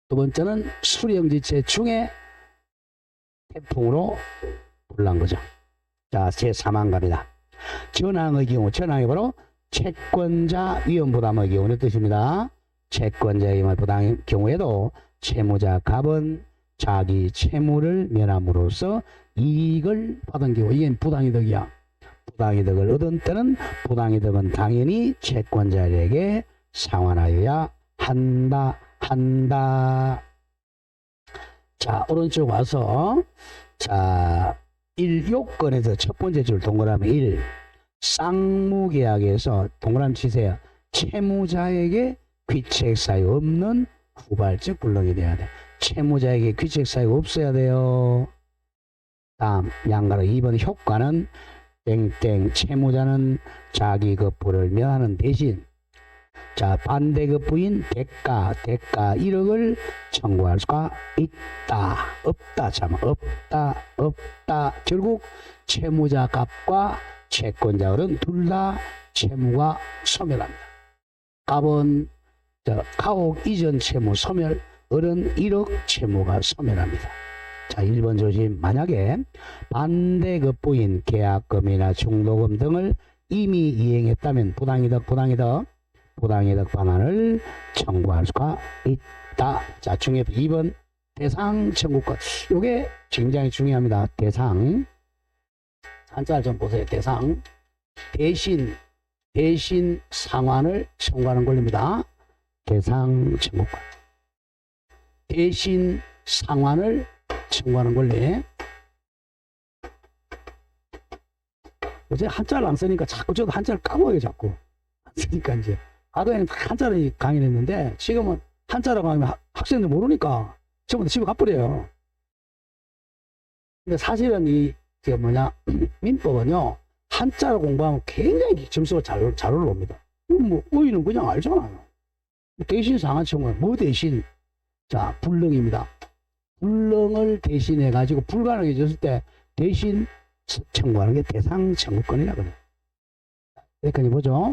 Speaker 1: 두 번째는 수령지체 중에 태풍으로 불난 거죠. 자, 제3항 갑니다. 전항의 경우, 전항이 바로 채권자 위험부담의 경우는 뜻입니다. 채권자의 부당의 경우에도 채무자 갑은 자기 채무를 면함으로써 이익을 받은 경우, 이게 부당이득이야. 부당이득을 얻은 때는 부당이득은 당연히 채권자에게 상환하여야 한다. 자, 오른쪽 와서 자, 1요건에서 첫 번째 줄 동그라미 1 쌍무계약에서 동그라미 치세요. 채무자에게 귀책사유 없는 후발적 불능이 돼야 돼. 채무자에게 귀책사유가 없어야 돼요. 다음 양가로 2번 효과는 땡땡 채무자는 자기 급부를 면하는 대신 자, 반대급부인 대가 1억을 청구할 수가 있다. 없다. 결국 채무자 갑과 채권자 을은 둘 다 채무가 소멸합니다. 갑은 가옥 이전 채무 소멸, 을은 1억 채무가 소멸합니다. 자, 1번 조심. 만약에 반대급부인 계약금이나 중도금 등을 이미 이행했다면 부당이득 반환을 청구할 수가 있다. 자, 중에 2번 대상 청구권. 요게 굉장히 중요합니다. 대상. 한자를 좀 보세요. 대상. 대신 상환을 청구하는 권리입니다. 대상 청구권. 대신 상환을 청구하는 권리. 요새 한자를 안 쓰니까 자꾸 저도 한자를 까먹어요. 자꾸 안 쓰니까 이제. 과거에는 한자를 강의를 했는데 지금은 한자라고 하면 학생들 모르니까 전부 다 집에 가버려요. 근데 사실은 민법은요, 한자를 공부하면 굉장히 점수가 잘 올라옵니다. 뭐, 의의는 그냥 알잖아요. 대신 상환청구는 뭐 대신? 자, 불능입니다. 불능을 대신해 가지고 불가능해졌을 때 대신 청구하는 게 대상 청구권이라 그래요. 여기까지 보죠.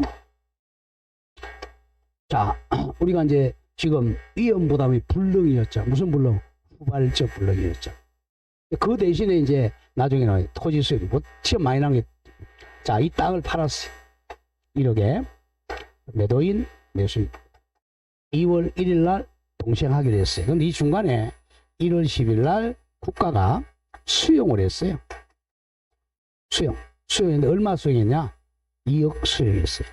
Speaker 1: 자, 우리가 이제 지금 위험부담이 불능이었죠. 무슨 불능? 후발적 불능이었죠. 그 대신에 이제 나중에는 토지 수익, 뭐 시험 많이 나온 게, 자, 이 땅을 팔았어. 1억에 매도인, 매수인 2월 1일 날 동생하기로 했어요. 근데 이 중간에 1월 10일 날 국가가 수용을 했어요. 수용했는데 얼마 수용했냐? 2억 수용했어요.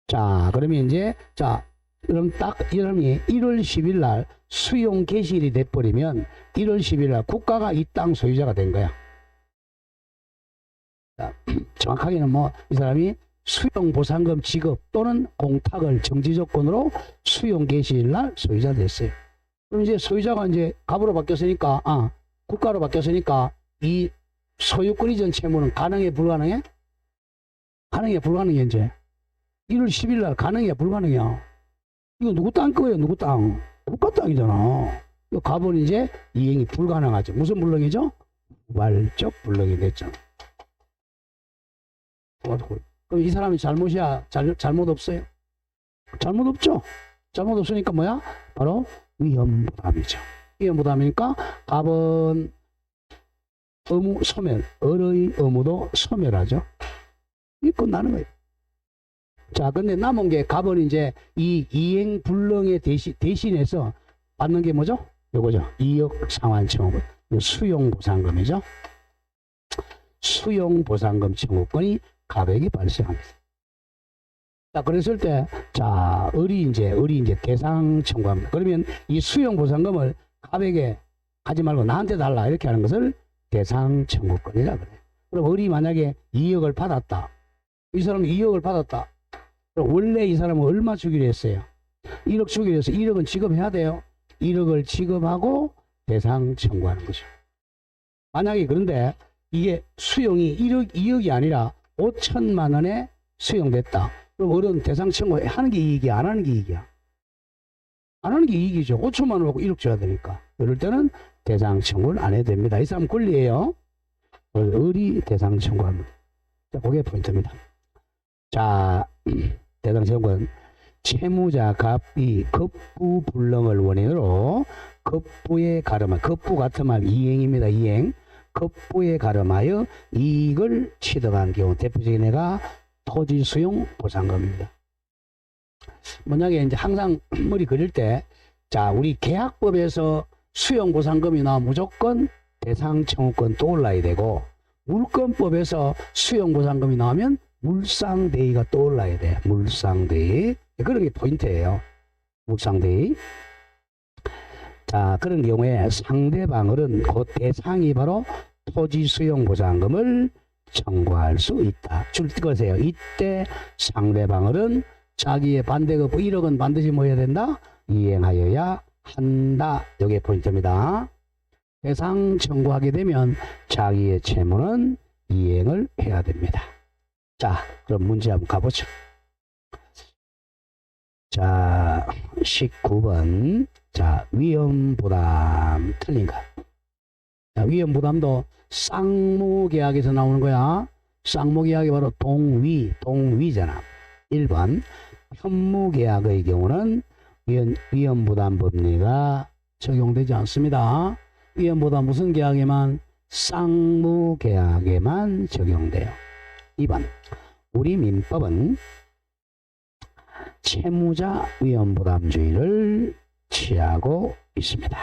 Speaker 1: 자, 그러면 이제, 자, 그럼 딱 이름이 1월 10일 날 수용 개시일이 돼버리면 1월 10일 날 국가가 이 땅 소유자가 된 거야. 자, 정확하게는 뭐 이 사람이 수용 보상금 지급 또는 공탁을 정지 조건으로 수용 개시일 날 소유자 됐어요. 그럼 이제 소유자가 이제 갑으로 바뀌었으니까, 국가로 바뀌었으니까 이 소유권 이전 채무는 가능해, 불가능해? 가능해, 불가능해, 이제. 1월 10일 날 가능해, 불가능해요. 이거 누구 땅 거예요, 누구 땅? 국가 땅이잖아. 이 갑은 이제 이행이 불가능하죠. 무슨 불능이죠? 후발적 불능이 됐죠. 그럼 이 사람이 잘못이야? 잘못 없어요? 잘못 없죠? 잘못 없으니까 뭐야? 바로 위험부담이죠. 위험부담이니까 갑은 의무 소멸, 을의 의무도 소멸하죠. 이 끝나는 거예요. 자, 근데 남은 게 갑은 이제 이 이행 불능에 대신해서 받는 게 뭐죠? 요거죠. 2억 상환 청구권. 수용 보상금이죠. 수용 보상금 청구권이 갑에게 발생합니다. 자, 그랬을 때, 자, 을이 이제 대상 청구합니다. 그러면 이 수용 보상금을 갑에게 하지 말고 나한테 달라 이렇게 하는 것을 대상 청구권이라 그래요. 그럼 을이 만약에 2억을 받았다. 이 사람이 2억을 받았다. 그럼 원래 이 사람은 얼마 주기로 했어요? 1억 주기로 해서 1억은 지급해야 돼요. 1억을 지급하고 대상 청구하는 거죠. 만약에 그런데 이게 수용이 2억이 아니라 5천만 원에 수용됐다. 그럼 어른 대상 청구 하는 게 이익이야, 안 하는 게 이익이야? 안 하는 게 이익이죠. 5천만 원 받고 1억 줘야 되니까. 그럴 때는 대상 청구를 안 해도 됩니다. 이 사람 권리예요. 을이 대상 청구합니다. 자, 그게 포인트입니다. 자, 대상 청구는 채무자 갑이 급부 불능을 원인으로 급부에 가름하, 급부 같은 말 이행입니다. 이행. 급부에 가름하여 이익을 취득한 경우 대표적인 애가 토지 수용 보상금입니다. 만약에 이제 항상 머리 그릴 때, 자, 우리 계약법에서 수용 보상금이 나오면 무조건 대상 청구권 떠올라야 되고, 물권법에서 수용 보상금이 나오면 물상대의가 떠올라야 돼. 물상대의. 그런 게 포인트예요. 물상대의. 자, 그런 경우에 상대방은 그 대상이 바로 토지 수용 보상금을 청구할 수 있다. 줄 거세요. 이때 상대방은 자기의 반대가 1억은 반드시 뭐 해야 된다? 이행하여야 한다. 이게 포인트입니다. 대상 청구하게 되면 자기의 채무는 이행을 해야 됩니다. 자, 그럼 문제 한번 가보죠. 자, 19번. 자, 위험부담 틀린 거. 자, 위험부담도 쌍무계약에서 나오는 거야. 쌍무계약이 바로 동위잖아. 1번. 현무계약의 경우는 위험부담 법리가 적용되지 않습니다. 위험부담 무슨 계약에만? 쌍무계약에만 적용돼요. 2번. 우리 민법은 채무자 위험부담주의를 취하고 있습니다.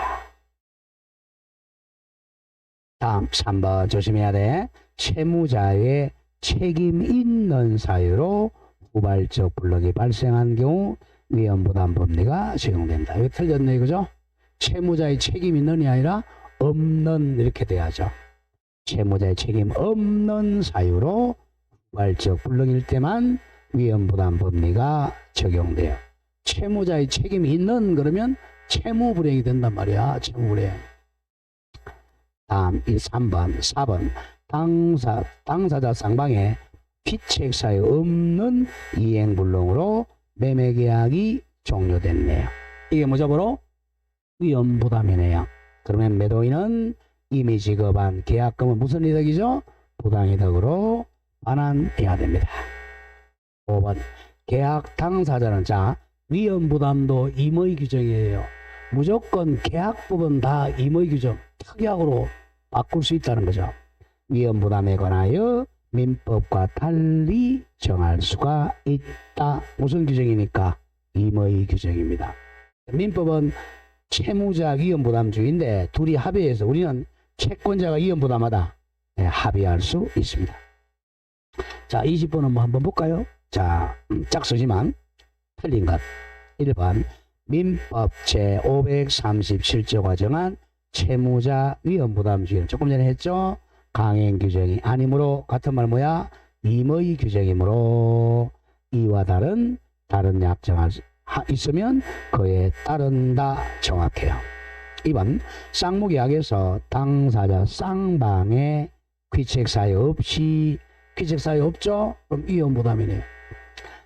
Speaker 1: 다음 3번 조심해야 돼. 채무자의 책임 있는 사유로 후발적 불능이 발생한 경우 위험부담 법리가 적용된다. 이거 틀렸네 이거죠? 채무자의 책임 있는이 아니라 없는 이렇게 돼야죠. 채무자의 책임 없는 사유로 후발적 불능일 때만 위험부담 법리가 적용돼요. 채무자의 책임이 있는 그러면 채무불이행이 된단 말이야. 채무불이행. 다음 3번 4번 당사자 쌍방에 피책사유 없는 이행불능으로 매매계약이 종료됐네요. 이게 뭐죠, 바로? 위험부담이네요. 그러면 매도인은 이미 지급한 계약금은 무슨 이득이죠? 부당이득으로 반환해야 됩니다. 5번 계약 당사자는 자 위험부담도 임의 규정이에요. 무조건 계약 부분 다 임의 규정 특약으로 바꿀 수 있다는 거죠. 위험부담에 관하여 민법과 달리 정할 수가 있다. 무슨 규정이니까? 임의 규정입니다. 민법은 채무자 위험부담주의인데 둘이 합의해서 우리는 채권자가 위험부담하다. 네, 합의할 수 있습니다. 자, 20번은 뭐 한번 볼까요? 자, 짝수지만 틀린 것. 1번 민법 제537조가 정한 채무자 위험부담주의는 조금 전에 했죠? 강행 규정이 아니므로 같은 말 뭐야? 임의 규정이므로 이와 다른 약정할 수 있으면 그에 따른다. 정확해요. 2번 쌍무계약에서 당사자 쌍방에 귀책사유 없이 귀책사유 없죠? 그럼 위험부담이네요.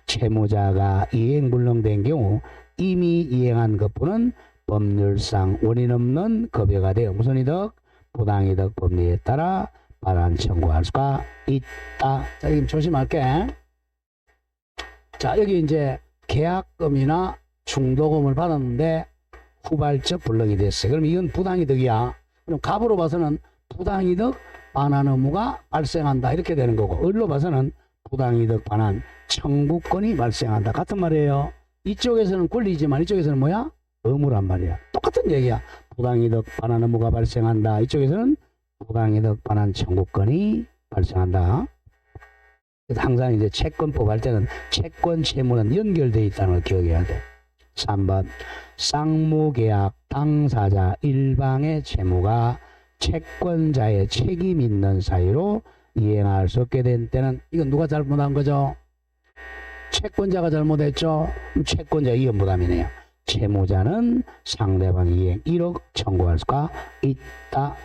Speaker 1: 채무자가 이행불능된 경우 이미 이행한 것뿐은 법률상 원인 없는 급여가 되어 무슨 이득? 부당이득 법리에 따라 반환 청구할 수가 있다. 자, 여기 조심할게. 자, 여기 이제 계약금이나 중도금을 받았는데 후발적 불능이 됐어요. 그럼 이건 부당이득이야. 그럼 갑으로 봐서는 부당이득 반환 의무가 발생한다. 이렇게 되는 거고, 을로 봐서는 부당이득 반환 청구권이 발생한다. 같은 말이에요. 이쪽에서는 권리지만 이쪽에서는 뭐야? 의무란 말이야. 똑같은 얘기야. 부당이득 반환 의무가 발생한다. 이쪽에서는 부당이득 반환 청구권이 발생한다. 그래서 항상 이제 채권법 할 때는 채권 채무는 연결되어 있다는 걸 기억해야 돼. 3번 쌍무계약 당사자 일방의 채무가 채권자의 책임 있는 사유로 이행할 수 없게 된 때는 이건 누가 잘못한 거죠? 채권자가 잘못했죠? 채권자 위험부담이네요. 채무자는 상대방 이행 1억 청구할 수가 있다.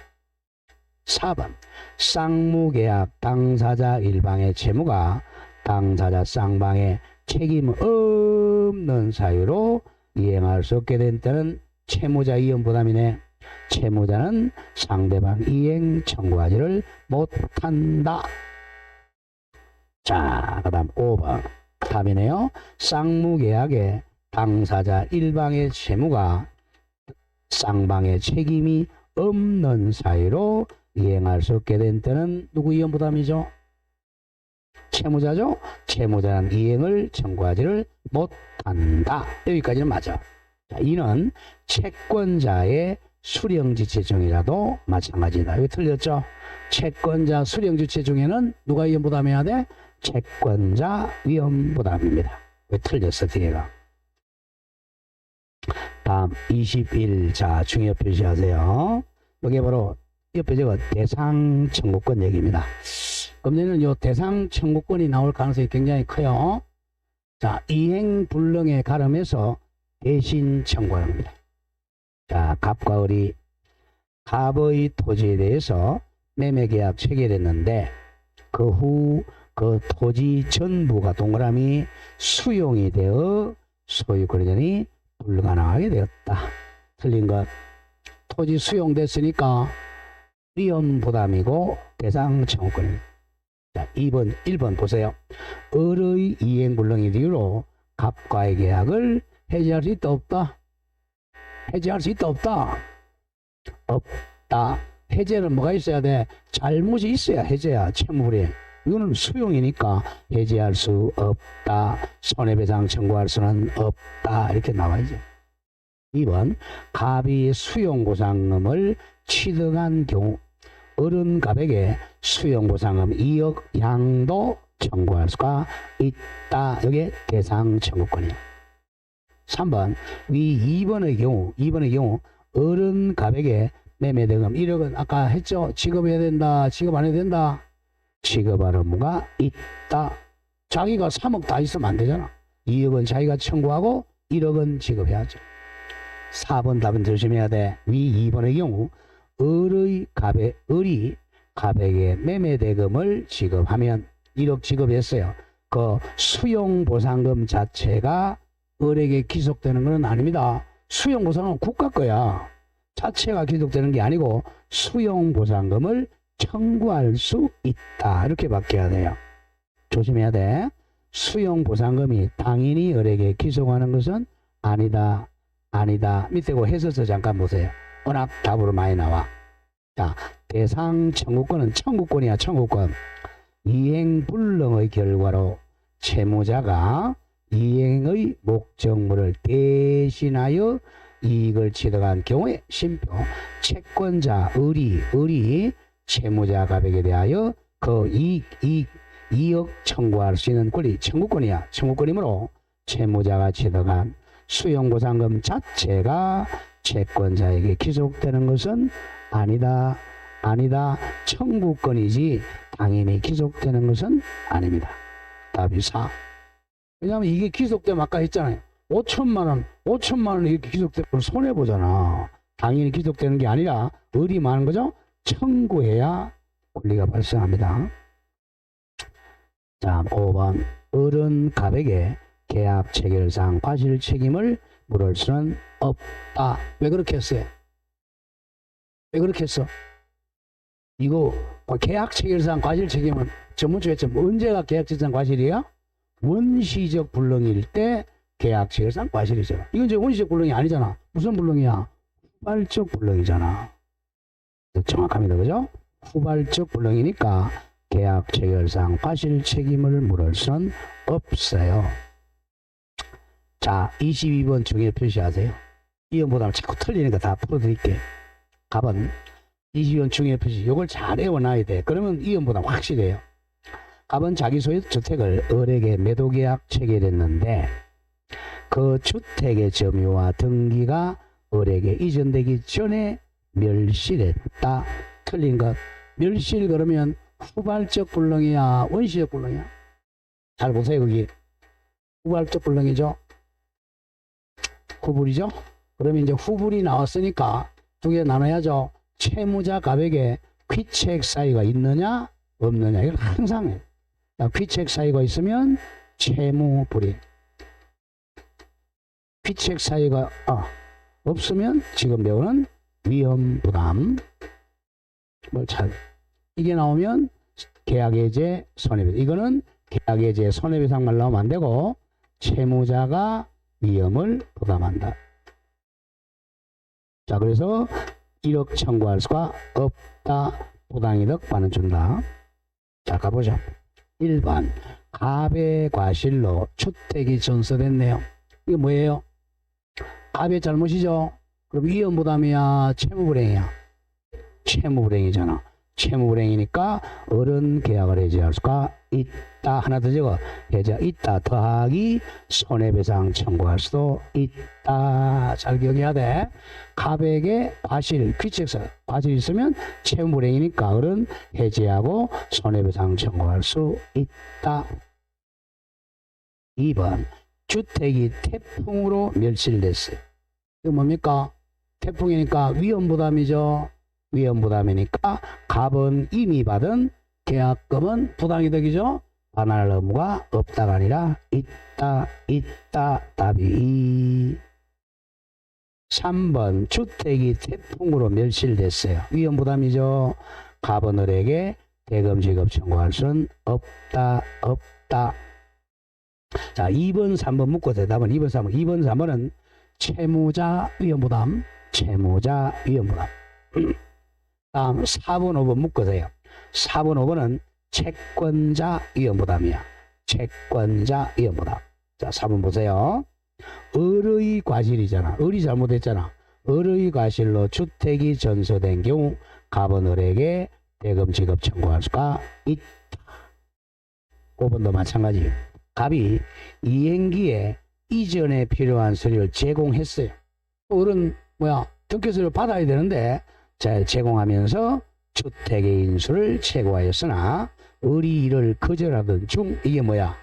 Speaker 1: 4번 쌍무계약 당사자 일방의 채무가 당사자 쌍방의 책임 없는 사유로 이행할 수 없게 된 때는 채무자 위험부담이네. 채무자는 상대방 이행 청구하지를 못한다. 자, 그 다음 5번 답이네요. 쌍무계약의 당사자 일방의 채무가 쌍방의 책임이 없는 사유로 이행할 수 없게 된 때는 누구 위험부담이죠? 채무자죠? 채무자는 이행을 청구하지를 못한다. 여기까지는 맞아. 자, 이는 채권자의 수령지체 중이라도 마찬가지다. 이거 틀렸죠? 채권자 수령지체 중에는 누가 위험부담해야 돼? 채권자 위험부담입니다. 왜 틀렸어 뒤에가? 다음 21. 자, 중요 표시하세요. 여기 바로 옆에 저거 대상 청구권 얘기입니다. 그러면은 요 대상 청구권이 나올 가능성이 굉장히 커요. 자, 이행 불능에 가름해서 대신 청구합니다. 자, 갑과 을이 갑의 토지에 대해서 매매계약 체결했는데 그 후 그 토지 전부가 동그라미 수용이 되어 소유권이 불가능하게 되었다. 틀린 것. 토지 수용됐으니까 위험부담이고 대상 청구권입니다. 자, 1번 보세요. 을의 이행불능의 이유로 갑과의 계약을 해지할 수 있다 없다? 해지할 수 있다 없다? 없다. 해제는 뭐가 있어야 돼? 잘못이 있어야 해제야. 채무불이행. 이거는 수용이니까 해제할 수 없다. 손해배상 청구할 수는 없다. 이렇게 나와야죠. 2번 갑이 수용보상금을 취득한 경우 을은 갑에게 수용보상금 2억 양도 청구할 수가 있다. 이게 대상 청구권이에요. 3번 위 2번의 경우 을은 갑에게 매매대금 1억은 아까 했죠? 지급해야 된다. 지급 안 해야 된다. 지급할 의무가 있다. 자기가 3억 다 있으면 안 되잖아. 2억은 자기가 청구하고 1억은 지급해야죠. 4번 답은 조심해야 돼. 위 2번의 경우 을이 갑에게 매매대금을 지급하면 1억 지급했어요. 그 수용보상금 자체가 을에게 기속되는 것은 아닙니다. 수용보상은 국가 거야. 자체가 기속되는 게 아니고 수용보상금을 청구할 수 있다. 이렇게 바뀌어야 돼요. 조심해야 돼. 수용보상금이 당연히 을에게 기속하는 것은 아니다. 아니다. 밑에 그 해설서 잠깐 보세요. 워낙 답으로 많이 나와. 자, 대상 청구권은 청구권이야. 청구권. 이행불능의 결과로 채무자가 이행의 목적물을 대신하여 이익을 취득한 경우에 심표 채권자 을이 채무자 갑에게 대하여 그 이익 청구할 수 있는 권리 청구권이야. 청구권이므로 채무자가 취득한 수용보상금 자체가 채권자에게 기속되는 것은 아니다. 청구권이지 당연히 기속되는 것은 아닙니다. 답이 4. 왜냐하면 이게 기속되면 아까 했잖아요. 5천만 원 이렇게 기속되면 손해보잖아. 당연히 기속되는 게 아니라 을이 많은 거죠. 청구해야 권리가 발생합니다. 자, 5번. 을은 갑에게 계약 체결상 과실 책임을 물을 수는 없다. 왜 그렇게 했어요? 왜 그렇게 했어? 이거 계약 체결상 과실 책임은 전문적으로 했죠. 언제가 계약 체결상 과실이야? 원시적 불능일 때 계약 체결상 과실이죠. 이건 이제 원시적 불능이 아니잖아. 무슨 불능이야? 후발적 불능이잖아. 정확합니다. 그죠? 후발적 불능이니까 계약 체결상 과실 책임을 물을 수는 없어요. 자, 22번 중에 표시하세요. 이음보다는 자꾸 틀리니까 다 풀어드릴게요. 갑은 22번 중에 표시. 이걸 잘 외워놔야 돼. 그러면 이음보다 확실해요. 갑은 자기 소유 주택을 을에게 매도계약 체결했는데 그 주택의 점유와 등기가 을에게 이전되기 전에 멸실했다. 틀린 것. 멸실 그러면 후발적 불능이야? 원시적 불능이야? 잘 보세요. 거기 후발적 불능이죠. 후불이죠. 그러면 이제 후불이 나왔으니까 두 개 나눠야죠. 채무자 갑에게 귀책 사유가 있느냐 없느냐. 이걸 항상 해. 귀책 사유가 있으면 채무불이익. 귀책 사유가 없으면 지금 배우는 위험부담. 뭘 잘. 이게 나오면 계약해제 손해배상. 이거는 계약해제 손해배상만 나오면 안 되고 채무자가 위험을 부담한다. 자, 그래서 1억 청구할 수가 없다. 부당이득 반은 준다. 자, 가보죠. 1번. 갑의 과실로 주택이 전서됐네요. 이게 뭐예요? 갑의 잘못이죠. 그럼 위험부담이야? 채무불행이야? 채무불행이잖아. 채무불행이니까 을은 계약을 해지할 수가 있다. 하나 더 적어. 해지가 있다. 더하기 손해배상 청구할 수도 있다. 잘 기억해야 돼. 갑에게 과실, 귀책사, 과실이 있으면 채무불행이니까 을은 해지하고 손해배상 청구할 수 있다. 2번. 주택이 태풍으로 멸실됐어요. 이거 뭡니까? 태풍이니까 위험부담이죠. 위험부담이니까 갑은 이미 받은 계약금은 부당이득이죠. 반환할 의무가 없다가 아니라 있다. 답이 2. 3번. 주택이 태풍으로 멸실됐어요. 위험부담이죠. 갑은 을에게 대금 지급 청구할 수는 없다. 자, 2번 3번 묶고 대답은 2번 3번. 2번 3번은 채무자 위험부담. 다음 4번 5번 묶으세요. 4번 5번은 채권자 위험부담이야. 채권자 위험부담. 자, 4번 보세요. 을의 과실이잖아. 을이 잘못했잖아. 을의 과실로 주택이 전서된 경우 갑은 을에게 대금 지급 청구할 수가 있다. 5번도 마찬가지. 갑이 이행기에 이전에 필요한 서류를 제공했어요. 을은 등기서류를 받아야 되는데 자, 제공하면서 주택의 인수를 최고하였으나 을이 이를 거절하던 중 이게 뭐야?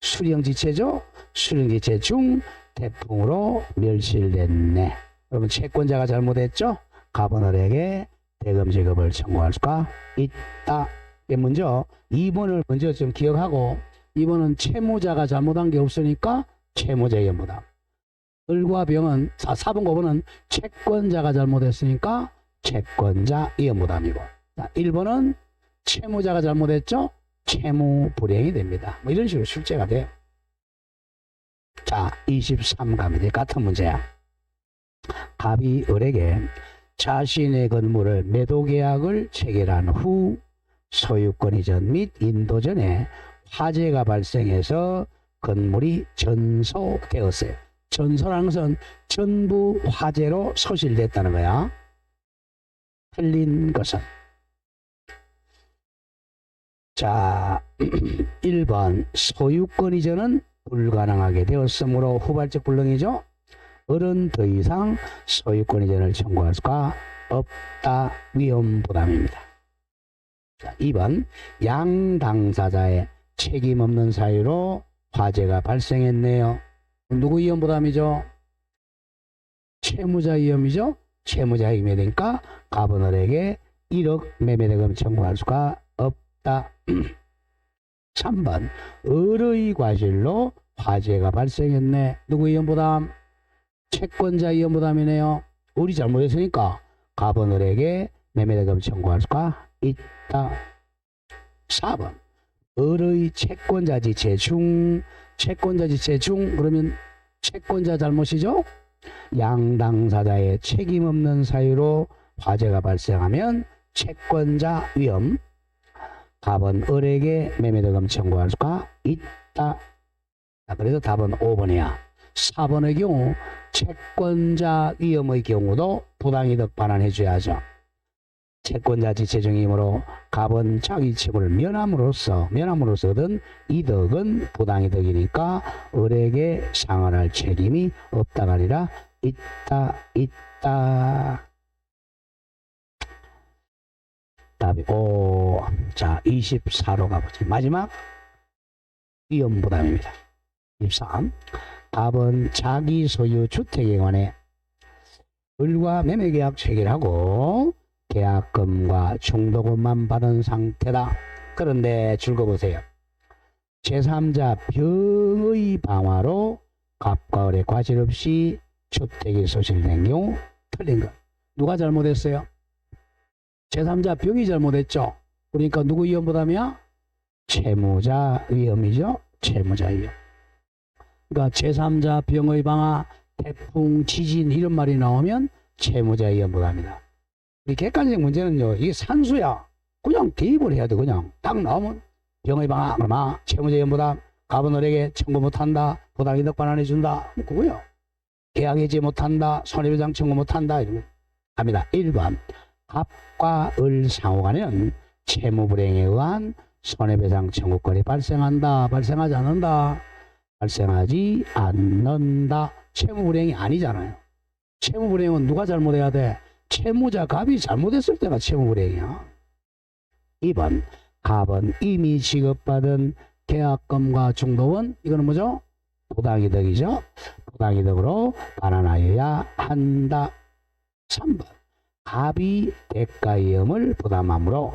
Speaker 1: 수령지체죠? 수령지체 중 태풍으로 멸실됐네. 그러면 채권자가 잘못했죠? 갑은 을에게 대금 지급을 청구할 수가 있다. 먼저 2번을 먼저 좀 기억하고 2번은 채무자가 잘못한 게 없으니까 채무자 위험부담. 을과 병은 4번 5번은 채권자가 잘못했으니까 채권자 위험부담이고, 1번은 채무자가 잘못했죠? 채무 불이행이 됩니다. 뭐 이런 식으로 출제가 돼요. 자, 23 갑니다. 같은 문제야. 갑이 을에게 자신의 건물을 매도 계약을 체결한 후 소유권 이전 및 인도 전에 화재가 발생해서 건물이 전소되었어요. 전소라는 것은 전부 화재로 소실됐다는 거야. 틀린 것은. 자, 1번 소유권 이전은 불가능하게 되었으므로 후발적 불능이죠. 을은 더 이상 소유권 이전을 청구할 수가 없다. 위험 부담입니다. 자, 2번 양 당사자의 책임 없는 사유로 화재가 발생했네요. 누구 위험 부담이죠? 채무자 위험이죠. 채무자 위험이 되니까 갑은 을에게 1억 매매대금 청구할 수가 없다. 3번 을의 과실로 화재가 발생했네. 누구 위험 부담? 채권자 위험 부담이네요. 을이 잘못했으니까 갑은 을에게 매매대금 청구할 수가 있다. 4번 을의 채권자 지체 중, 채권자 지체 중 그러면 채권자 잘못이죠. 양당사자의 책임 없는 사유로 화재가 발생하면 채권자 위험. 답은 을에게 매매대금 청구할 수가 있다. 자, 그래서 답은 5번이야. 4번의 경우 채권자 위험의 경우도 부당이득 반환해 줘야죠. 채권자 지체 중이므로 갑은 자기 채무를 면함으로써 얻은 이득은 부당이득이니까 을에게 상환할 책임이 없다가 아니라 있다. 답이 5. 자, 24로 가보죠. 마지막 위험부담입니다. 23. 답은 자기 소유 주택에 관해 을과 매매계약 체결하고 계약금과 중도금만 받은 상태다. 그런데 줄거보세요. 제3자 병의 방화로 갑과 을의 과실 없이 주택이 소실된 경우 틀린 것. 누가 잘못했어요? 제3자 병이 잘못했죠. 그러니까 누구 위험부담이야? 채무자 위험이죠. 채무자 위험. 그러니까 제3자 병의 방화, 태풍, 지진 이런 말이 나오면 채무자 위험부담이다. 이 객관적 문제는요, 이게 산수야. 그냥 대입을 해야 돼. 그냥 딱 나오면 병의 방화, 그러면 채무자 위험부담, 갑은 을에게 청구 못한다, 부당이득 반환해 준다. 그거요. 계약 해지 못한다, 손해배상 청구 못한다. 이러면 갑니다. 1번 갑과 을 상호간에는 채무불이행에 의한 손해배상 청구권이 발생한다. 발생하지 않는다. 발생하지 않는다. 채무불이행이 아니잖아요. 채무불이행은 누가 잘못해야 돼? 채무자 갑이 잘못했을 때가 채무불이행이야. 2번 갑은 이미 지급받은 계약금과 중도금, 이거는 뭐죠? 부당이득이죠. 부당이득으로 반환하여야 한다. 3번 갑이 대가위험을 부담하므로,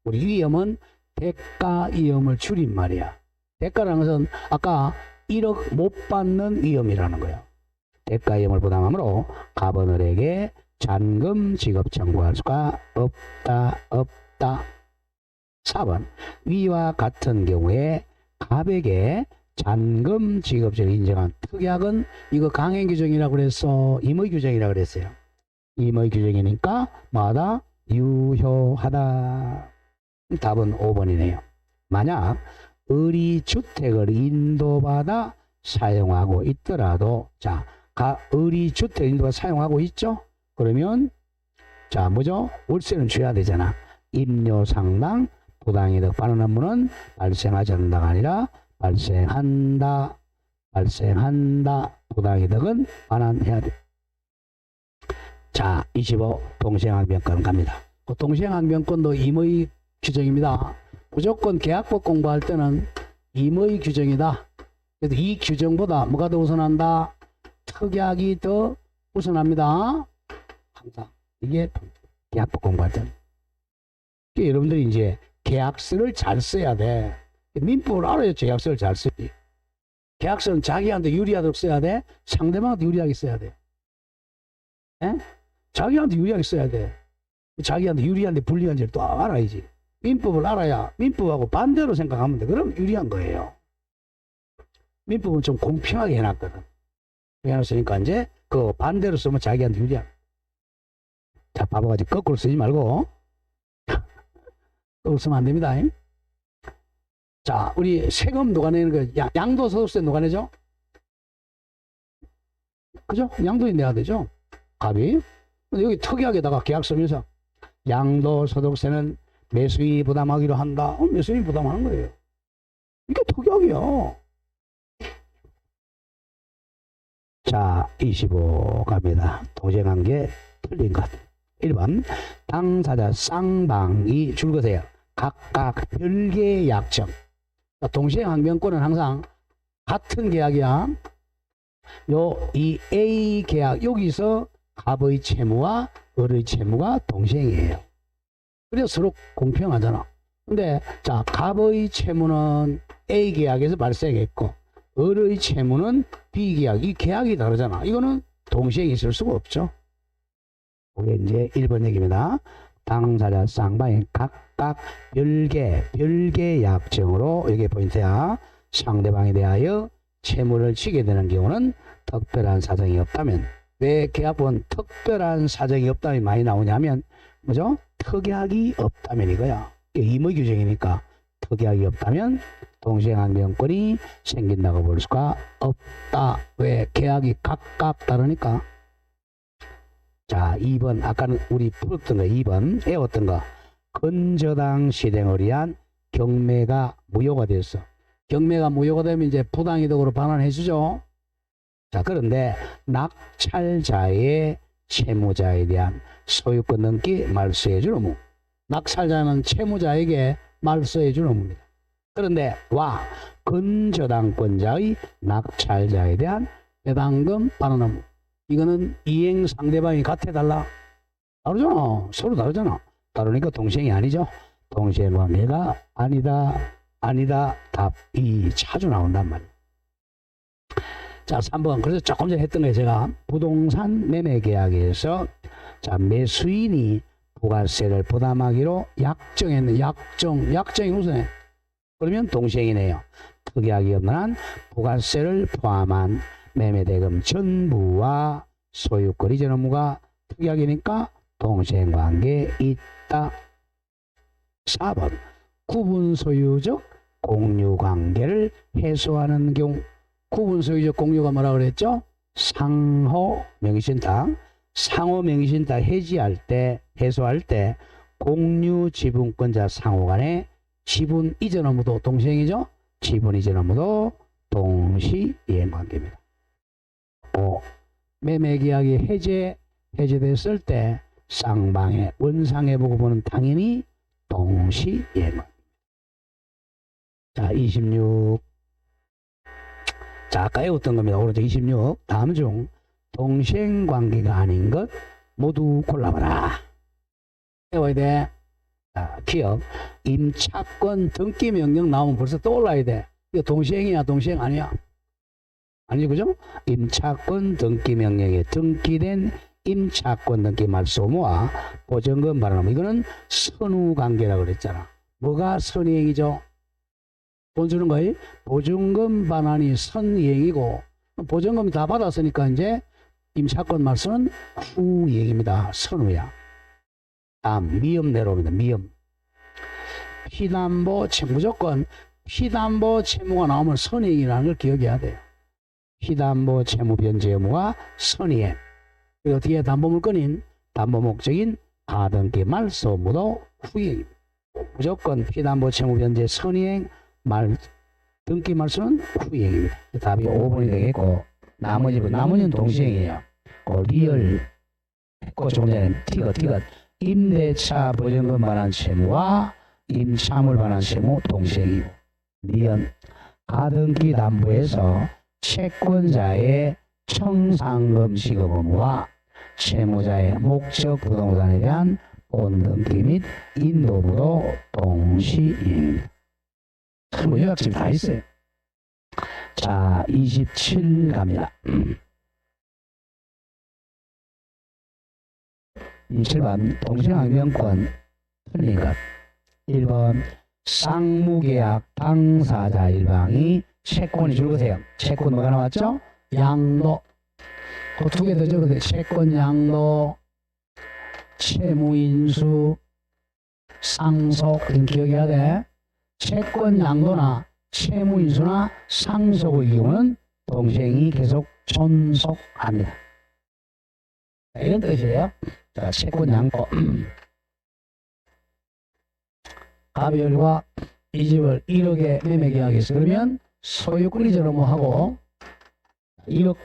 Speaker 1: 우리 위험은 대가위험을 줄인 말이야. 대가라는 것은 아까 1억 못 받는 위험이라는 거예요. 대가위험을 부담하므로 갑은 을에게 잔금 지급 청구할 수가 없다. 4번 위와 같은 경우에 갑에게 잔금 지급을 인정한 특약은, 이거 강행 규정이라고 그랬어? 임의 규정이라고 그랬어요. 임의 규정이니까 마다 유효하다. 답은 5번이네요. 만약 을이 주택을 인도받아 사용하고 있더라도, 자, 을이 주택 인도받아 사용하고 있죠? 그러면 자, 뭐죠? 월세는 줘야 되잖아. 임료상당 부당이득 반환 업무는 발생하지 않는다가 아니라 발생한다. 부당이득은 반환해야 돼. 자, 25 동시행항변권 갑니다. 동시행항변권도 임의 규정입니다. 무조건 계약법 공부할 때는 임의 규정이다. 그래서 이 규정보다 뭐가 더 우선한다? 특약이 더 우선합니다. 항상 이게 계약법 공부할 때는. 여러분들이 이제 계약서를 잘 써야 돼. 민법을 알아야 계약서를 잘 쓰지. 계약서는 자기한테 유리하도록 써야 돼? 상대방한테 유리하게 써야 돼? 에? 자기한테 유리하게 써야 돼. 자기한테 유리한데 불리한지를 또 알아야지. 민법을 알아야 민법하고 반대로 생각하면 돼. 그럼 유리한 거예요. 민법은 좀 공평하게 해놨거든. 해놨으니까 이제 그 반대로 쓰면 자기한테 유리한. 자, 바보같이 거꾸로 쓰지 말고. 거꾸로 쓰면 안 됩니다. 자, 우리 세금 누가 내는 거, 양도소득세 누가 내죠? 그죠? 양도인 내야 되죠? 갑이. 근데 여기 특이하게다가 계약 쓰면서 양도소득세는 매수인이 부담하기로 한다. 매수인이 부담하는 거예요. 이게 특이하게요. 자, 25 갑니다. 동시행관계 틀린 것. 1번 당사자 쌍방이 줄것이에요. 각각 별개의 약정. 동시행항변권은 항상 같은 계약이야. 이 A 계약 여기서 갑의 채무와 을의 채무가 동시행이에요. 그래서 서로 공평하잖아. 근데 자, 갑의 채무는 A 계약에서 발생했고 을의 채무는 B 계약. 이 계약이 다르잖아. 이거는 동시행이 있을 수가 없죠. 그게 이제 1번 얘기입니다. 당사자 쌍방이 각각 별개 약정으로, 이게 포인트야. 상대방에 대하여 채무를 지게 되는 경우는 특별한 사정이 없다면. 왜 계약은 특별한 사정이 없다면 많이 나오냐면, 뭐죠? 특약이 없다면 이거야. 이게 임의 규정이니까 특약이 없다면 동시행항변권이 생긴다고 볼 수가 없다. 왜? 계약이 각각 다르니까. 자, 2번. 아까는 우리 풀었던 거 2번. 외웠던 거. 근저당 실행을 위한 경매가 무효가 됐어. 경매가 무효가 되면 이제 부당이득으로 반환해 주죠. 자, 그런데 낙찰자의 채무자에 대한 소유권 넘기 말소해 줄 의무. 낙찰자는 채무자에게 말소해 줄 의무입니다. 그런데 근저당권자의 낙찰자에 대한 배당금 반환 의무. 이거는 이행 상대방이 같아 달라? 다르잖아. 서로 다르잖아. 다르니까 동시행이 아니죠. 동시행관계가 아니다. 답이 자주 나온단 말이에요. 자, 3번. 그래서 조금 전에 했던 거예요. 제가 부동산 매매 계약에서 자, 매수인이 부가세를 부담하기로 약정했는 약정이 우선해. 그러면 동시행이네요. 특약이 없는 한 부가세를 포함한 매매대금 전부와 소유권 이전 의무가 특약이니까 동시행관계에 있다. 4번. 구분소유적 공유관계를 해소하는 경우. 구분소유적 공유가 뭐라 그랬죠? 상호 명의신탁. 상호 명의신탁 해소할 때 공유 지분권자 상호 간의 지분 이전 의무도 동시행이죠? 지분 이전 의무도 동시이행관계입니다. 5. 매매계약이 해제됐을 때 쌍방의 원상회 부분은 당연히 동시이행관계입니다. 자, 26. 자, 아까 외웠던 겁니다. 오른쪽 26. 다음 중 동시행관계가 아닌 것 모두 골라봐라. 외워야 돼. 자, 기억. 임차권 등기 명령 나오면 벌써 떠올라야 돼. 이거 동시행이야, 동시행 아니야? 아니죠, 그죠? 임차권 등기 명령에 등기된 임차권 등기 말소 의무와 보증금 반환 의무. 이거는 선후관계라고 그랬잖아. 뭐가 선이행이죠? 돈 주는 거예요? 보증금 반환이 선이행이고, 보증금 다 받았으니까 이제 임차권 말소는 후이행입니다. 선후야. 다음 미음 내려옵니다. 미음. 피담보 채무. 무조건 피담보 채무가 나오면 선이행이라는 걸 기억해야 돼요. 피담보 채무 변제 의무가 선이행. 그리고 뒤에 담보물건인 담보 목적인 가등기 말소 의무도 후이행입니다. 무조건 피담보 채무 변제 선이행, 등기 말소는 후이행입니다. 답이 5번이 되겠고, 나머지는 동시행이에요. 리얼 했고, 조금 전에 티귿. 임대차 보증금 반환 채무와 임차물 반환 채무 동시행이고, 니은 가등기 담보에서 채권자의 청산금 지급 의무와 채무자의 목적 부동산에 대한 본등기 및 인도부도 동시이행입니다. 요약 지금 다 있어요. 자, 27 갑니다. 27번 동시행항변권 틀린 것. 1번 쌍무계약 당사자 일방이 채권이 줄거세요. 채권 뭐가 나왔죠? 양도. 그 두 개 더 적어도 채권 양도, 채무인수, 상속. 이건 기억해야 돼. 채권 양도나 채무인수나 상속의 경우는 동시행이 계속 존속합니다. 이런 뜻이에요. 자, 채권 양도. 가별과 이 집을 1억에 매매 계약했어. 그러면 소유권 이전 업무하고 1억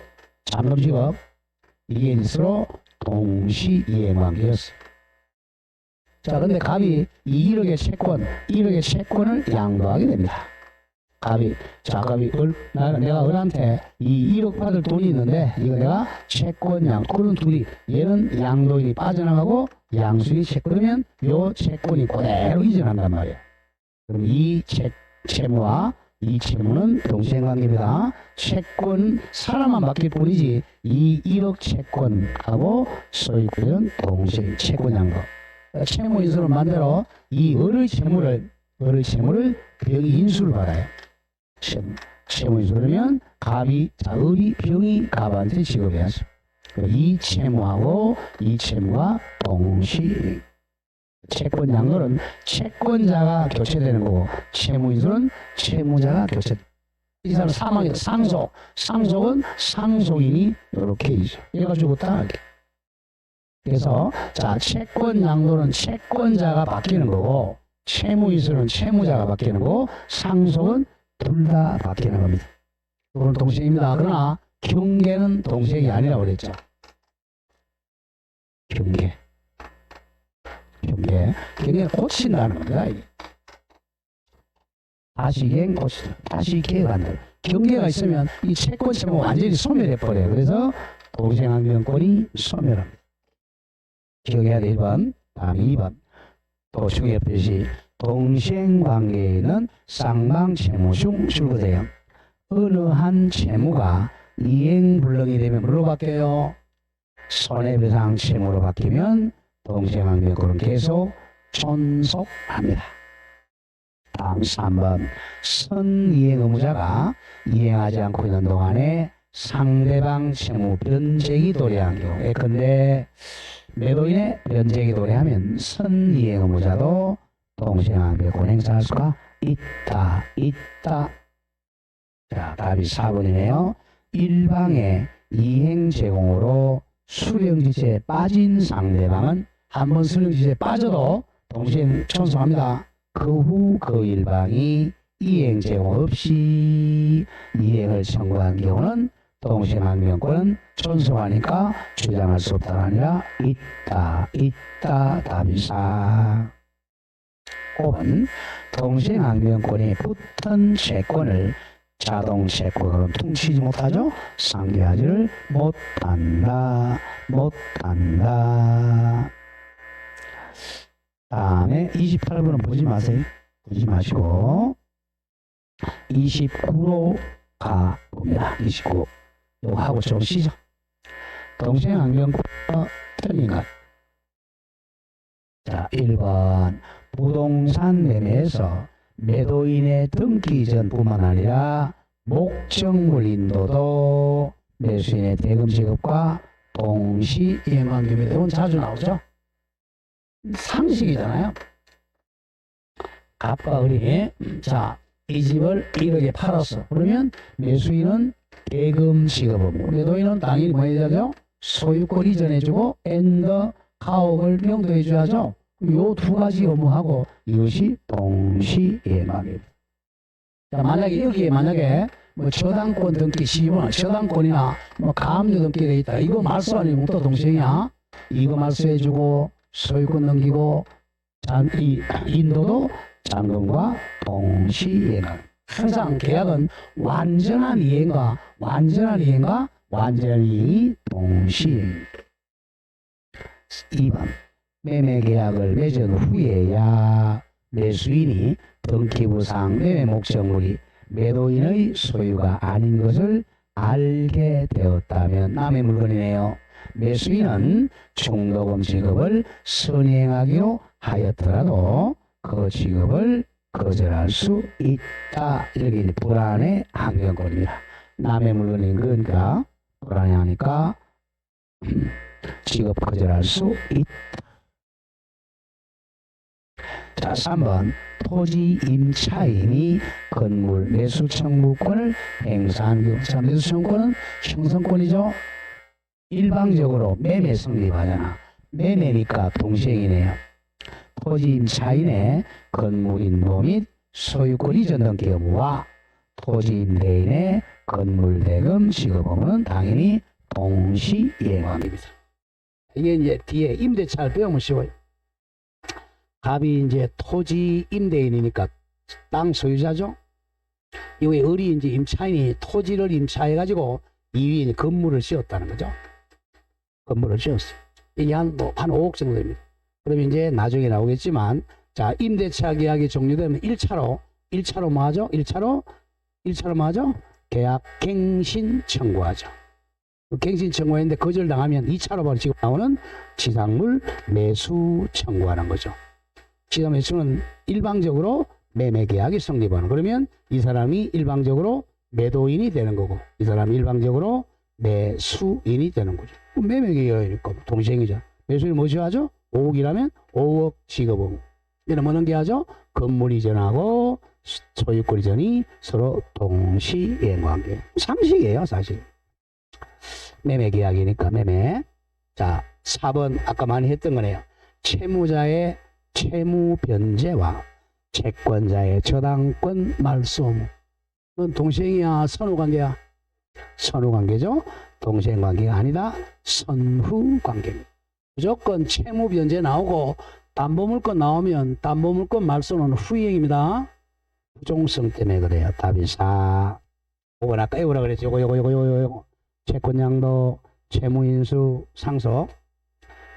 Speaker 1: 잠금지급 이게 있으로 동시 이행관계였어. 자, 근데 갑이 이 1억의 채권을 양도하게 됩니다. 갑이 내가 을한테 이 1억 받을 돈이 있는데 이거 내가 채권 그런 둘이 얘는 양도인이 빠져나가고 양수인이 그러면 요 채권이 그대로 이전한단 말이야. 그럼 이 채무와 이 채무는 동시행관계입니다. 채권 사람만 맡길 뿐이지 이 1억 채권하고 소유권은 동시행 채권 양도. 채무인수는 반대로 이 을의 채무를 병이 인수를 받아요. 채무인수. 그러면 을이 병이 갑한테 지급해야죠. 이 채무하고 이 채무가 동시 채권 양도는 채권자가 교체되는 거고 채무인수는 채무자가 교체. 이 사람 사망이다. 상속은 상속인이 이렇게 있어. 얘가 죽었다. 그래서 자, 채권 양도는 채권자가 바뀌는 거고 채무인수는 채무자가 바뀌는 거고 상속은 둘 다 바뀌는 겁니다. 이건 동시행입니다. 그러나 경계는 동시행이 아니라고 그랬죠. 경계는 고친다는 겁니다. 이게. 다시 계획한다. 경계가 있으면 이 채권 채무가 완전히 소멸해버려요. 그래서 동시행항변권이 소멸합니다. 기억해야 돼. 1번. 다음 2번. 또 중요 표시. 동시행관계에는 쌍방채무 중 줄거세요. 어느 한 채무가 이행불능이 되면 뭐로 바뀌어요? 손해배상 채무로 바뀌면 동시행항변권은 계속 존속합니다. 다음 3번. 선이행 의무자가 이행하지 않고 있는 동안에 상대방 채무 변제기 도래한 경우. 예컨대 매도인의 변제기 도래하면 선이행 의무자도 동시행항변권 행사할 수가 있다. 자, 답이 4번이네요. 일방의 이행 제공으로 수령지체에 빠진 상대방은 한번 수령지체에 빠져도 동시행 존속합니다. 그 후 그 일방이 이행 제공 없이 이행을 청구한 경우는 동시행항변권은 존속하니까 주장할 수 없다가 아니라 있다. 답이 4. 5번. 동시행항변권에 붙은 채권을 자동 채권으로 퉁치지 못하죠. 상기하지를 못한다. 다음에 28번은 보지 마세요. 보지 마시고 29로 가봅니다. 29. 이거 하고 좀 쉬죠. 동시행항변권 틀린 것. 자, 1번. 부동산 매매에서 매도인의 등기 이전뿐만 아니라 목적물 인도도 매수인의 대금 지급과 동시 이행관계입니다. 이건 자주 나오죠. 상식이잖아요. 갑과 을이 자, 이 집을 1억에 팔았어. 그러면 매수인은 대금 지급하고 매도인은 당연히 뭐 해야 되죠? 소유권 이전해주고 앤더 가옥을 명도해줘야죠. 요 두 가지 업무하고 이것이 동시이행관계입니다. 자, 만약에 여기에 뭐 저당권 등기 시비나 저당권이나 뭐 가압류 등기 돼 있다. 이거 말소 아니면 또 동시행이야. 이거 말소해주고 소유권 넘기고 이 인도도 잔금과 동시이행. 항상 계약은 완전한 이행이 동시이행. 2번. 매매 계약을 맺은 후에야 매수인이 등기부상 매매 목적물이 매도인의 소유가 아닌 것을 알게 되었다면 남의 물건이네요. 매수인은 중도금 지급을 선행하기로 하였더라도 그 지급을 거절할 수 있다. 이렇게 불안의 항변권입니다. 남의 물건인 거니까 불안해하니까 지급 거절할 수 있다. 자, 3번 토지 임차인이 건물 매수 청구권을 행사한 경우. 자, 매수 청구권은 형성권이죠. 일방적으로 매매 성립하잖아. 매매니까 동시행이네요. 토지 임차인의 건물 인도 및 소유권 이전 등기 의무와 토지 임대인의 건물 대금 지급 의무는 당연히 동시 이행합니다. 이게 이제 뒤에 임대차를 배우면 쉬워요. 갑이 이제 토지 임대인이니까 땅 소유자죠. 이게 을이 이제 임차인이 토지를 임차해가지고 이위인 건물을 지었다는 거죠. 건물을 지었어요. 이게 한 5억 정도 됩니다. 그러면 이제 나중에 나오겠지만, 자, 임대차 계약이 종료되면 1차로 뭐 하죠? 1차로 뭐 하죠? 계약 갱신 청구하죠. 갱신 청구했는데 거절당하면 2차로 바로 지금 나오는 지상물 매수 청구하는 거죠. 지상 매수는 일방적으로 매매 계약이 성립하는. 그러면 이 사람이 일방적으로 매도인이 되는 거고, 이 사람이 일방적으로 매수인이 되는 거죠. 매매 계약이니까 동시행이죠. 매수인이 뭐지 하죠? 5억이라면 5억 지급은. 얘는 뭐는 게 하죠? 건물 이전하고 소유권 이전이 서로 동시행 관계. 상식이에요, 사실. 매매 계약이니까 매매. 자, 4번 아까 많이 했던 거네요. 채무자의 채무 변제와 채권자의 저당권 말소 의무. 그건 동시행이야, 선후관계야? 선후관계죠. 동시행관계가 아니다, 선후관계입니다. 무조건 채무 변제 나오고 담보물권 나오면 담보물권 말소는 후이행입니다. 부종성 때문에 그래요. 답이 4. 5번 아까 에우라 그랬죠. 요거. 채권양도, 채무인수, 상속,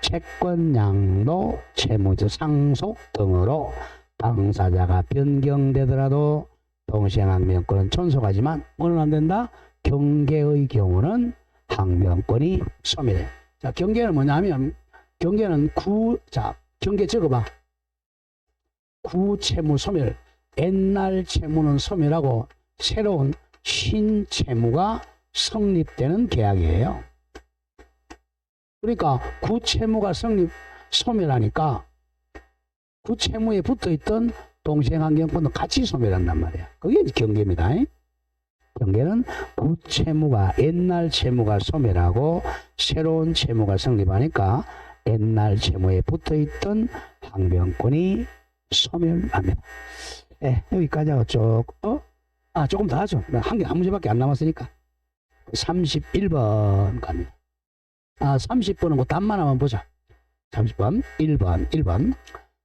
Speaker 1: 채권양도, 채무인수, 상속 등으로 당사자가 변경되더라도 동시행항변권은 존속하지만 뭐는 안 된다? 경계의 경우는 항변권이 소멸해요. 자, 경계는 뭐냐면 경계는 경계 적어봐. 구채무 소멸. 옛날 채무는 소멸하고 새로운 신채무가 성립되는 계약이에요. 그러니까 구채무가 소멸하니까 구채무에 붙어있던 동시행항변권도 같이 소멸한단 말이야. 그게 이제 경계입니다. 경계는 구채무가 옛날 채무가 소멸하고 새로운 채무가 성립하니까 옛날 채무에 붙어있던 항변권이 소멸합니다. 여기까지 하고 조금 더 하죠. 한 문제밖에 안 남았으니까. 31번 갑니다. 30번은 그 답만 한번 보자. 30번 1번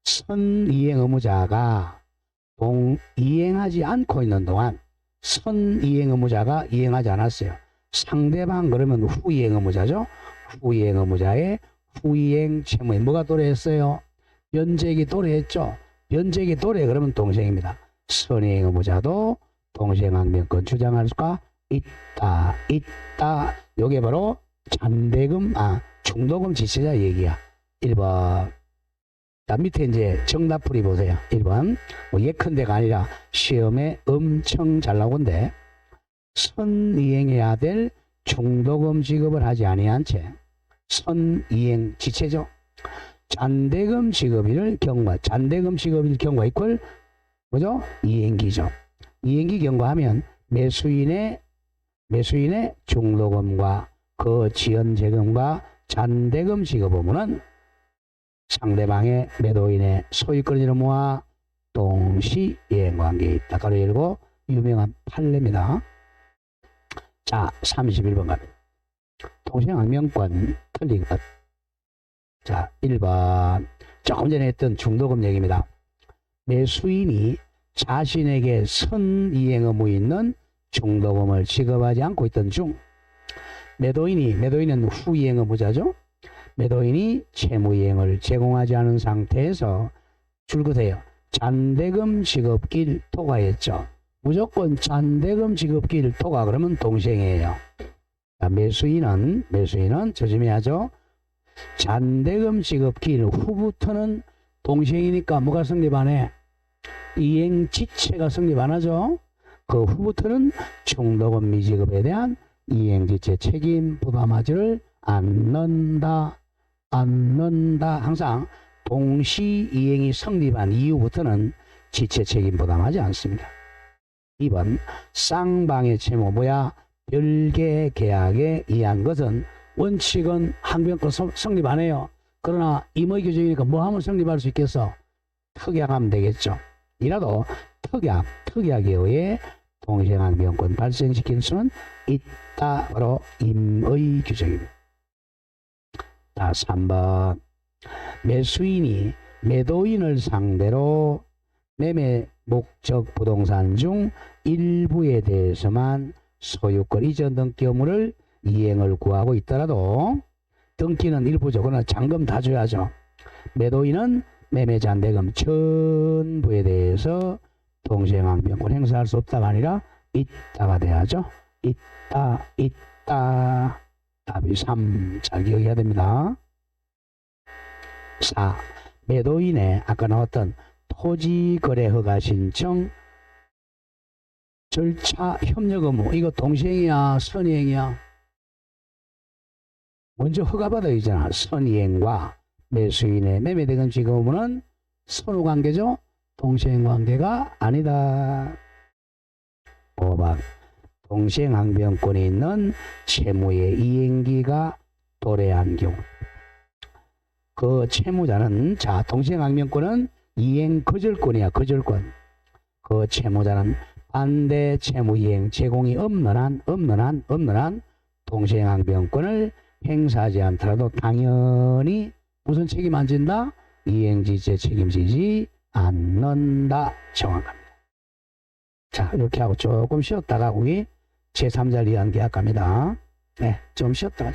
Speaker 1: 선이행 의무자가 이행하지 않고 있는 동안 선이행 의무자가 이행하지 않았어요. 상대방 그러면 후이행 의무자죠. 후이행 의무자의 후이행 채무에 뭐가 도래했어요? 변제액이 도래했죠. 변제액이 도래 그러면 동시행입니다. 선이행 의무자도 동시행항변권 주장할 수가 있다. 요게 바로 잔대금, 중도금 지체자 얘기야. 1번. 자, 밑에 이제 정답풀이 보세요. 1번. 예컨대가 아니라 시험에 엄청 잘 나오건데, 선이행해야 될 중도금 지급을 하지 아니한 채 선이행 지체죠. 잔대금 지급일 경과, 잔대금 지급일 경과 이퀄 뭐죠? 이행기죠. 이행기 경과하면 매수인의 중도금과 그 지연 재금과 잔대금 지급 의무는 상대방의 매도인의 소유권 의무와 동시 이행 관계에 있다. 가로 열고 유명한 판례입니다. 자, 31번 갑니다. 동시행항변권 틀린 것. 자, 1번. 조금 전에 했던 중도금 얘기입니다. 매수인이 자신에게 선이행 의무 있는 중도금을 지급하지 않고 있던 중 매도인은 후이행 의무자죠. 매도인이 채무이행을 제공하지 않은 상태에서 줄긋해요. 잔대금 지급길 토가했죠. 무조건 잔대금 지급기일 토가 그러면 동생이에요. 자, 매수인은 조심해야죠. 잔대금 지급기일 후부터는 동생이니까 뭐가 성립 안 해? 이행지체가 성립 안 하죠. 그 후부터는 중도금 미지급에 대한 이행지체 책임 부담하지를 않는다. 항상 동시 이행이 성립한 이후부터는 지체 책임 부담하지 않습니다. 2번 쌍방의 채무 뭐야? 별개 계약에 의한 것은 원칙은 항변권 성립 안 해요. 그러나 임의 규정이니까 뭐 하면 성립할 수 있겠어? 특약하면 되겠죠. 이라도 특약에 의해 동시행항변권 발생시킬 수는 있다. 바로 임의 규정입니다. 자, 3번 매수인이 매도인을 상대로 매매 목적 부동산 중 일부에 대해서만 소유권 이전 등기 의무를 이행을 구하고 있더라도 등기는 일부죠. 그러나 잔금 다 줘야죠. 매도인은 매매 잔대금 전부에 대해서 동시행항변권 행사할 수 없다가 아니라 있다가 돼야죠. 있다. 답이 3. 잘 기억해야 됩니다. 4. 매도인의 아까 나왔던 토지거래허가 신청 절차 협력 의무 이거 동시행이야 선이행이야? 먼저 허가받아야 되잖아. 선이행과 매수인의 매매대금 지급 의무는 선후관계죠. 동시행관계가 아니다. 5번 동시행항변권이 있는 채무의 이행기가 도래한 경우 그 채무자는 동시행항변권은 이행 거절권이야. 거절권. 그 채무자는 반대 채무 이행 제공이 없는 한 동시행항변권을 행사하지 않더라도 당연히 무슨 책임 안 진다? 이행지체 책임지지 않는다. 정확합니다. 자, 이렇게 하고 조금 쉬었다가 우리 제3자 이해한 계약 갑니다. 네, 좀 쉬었다가.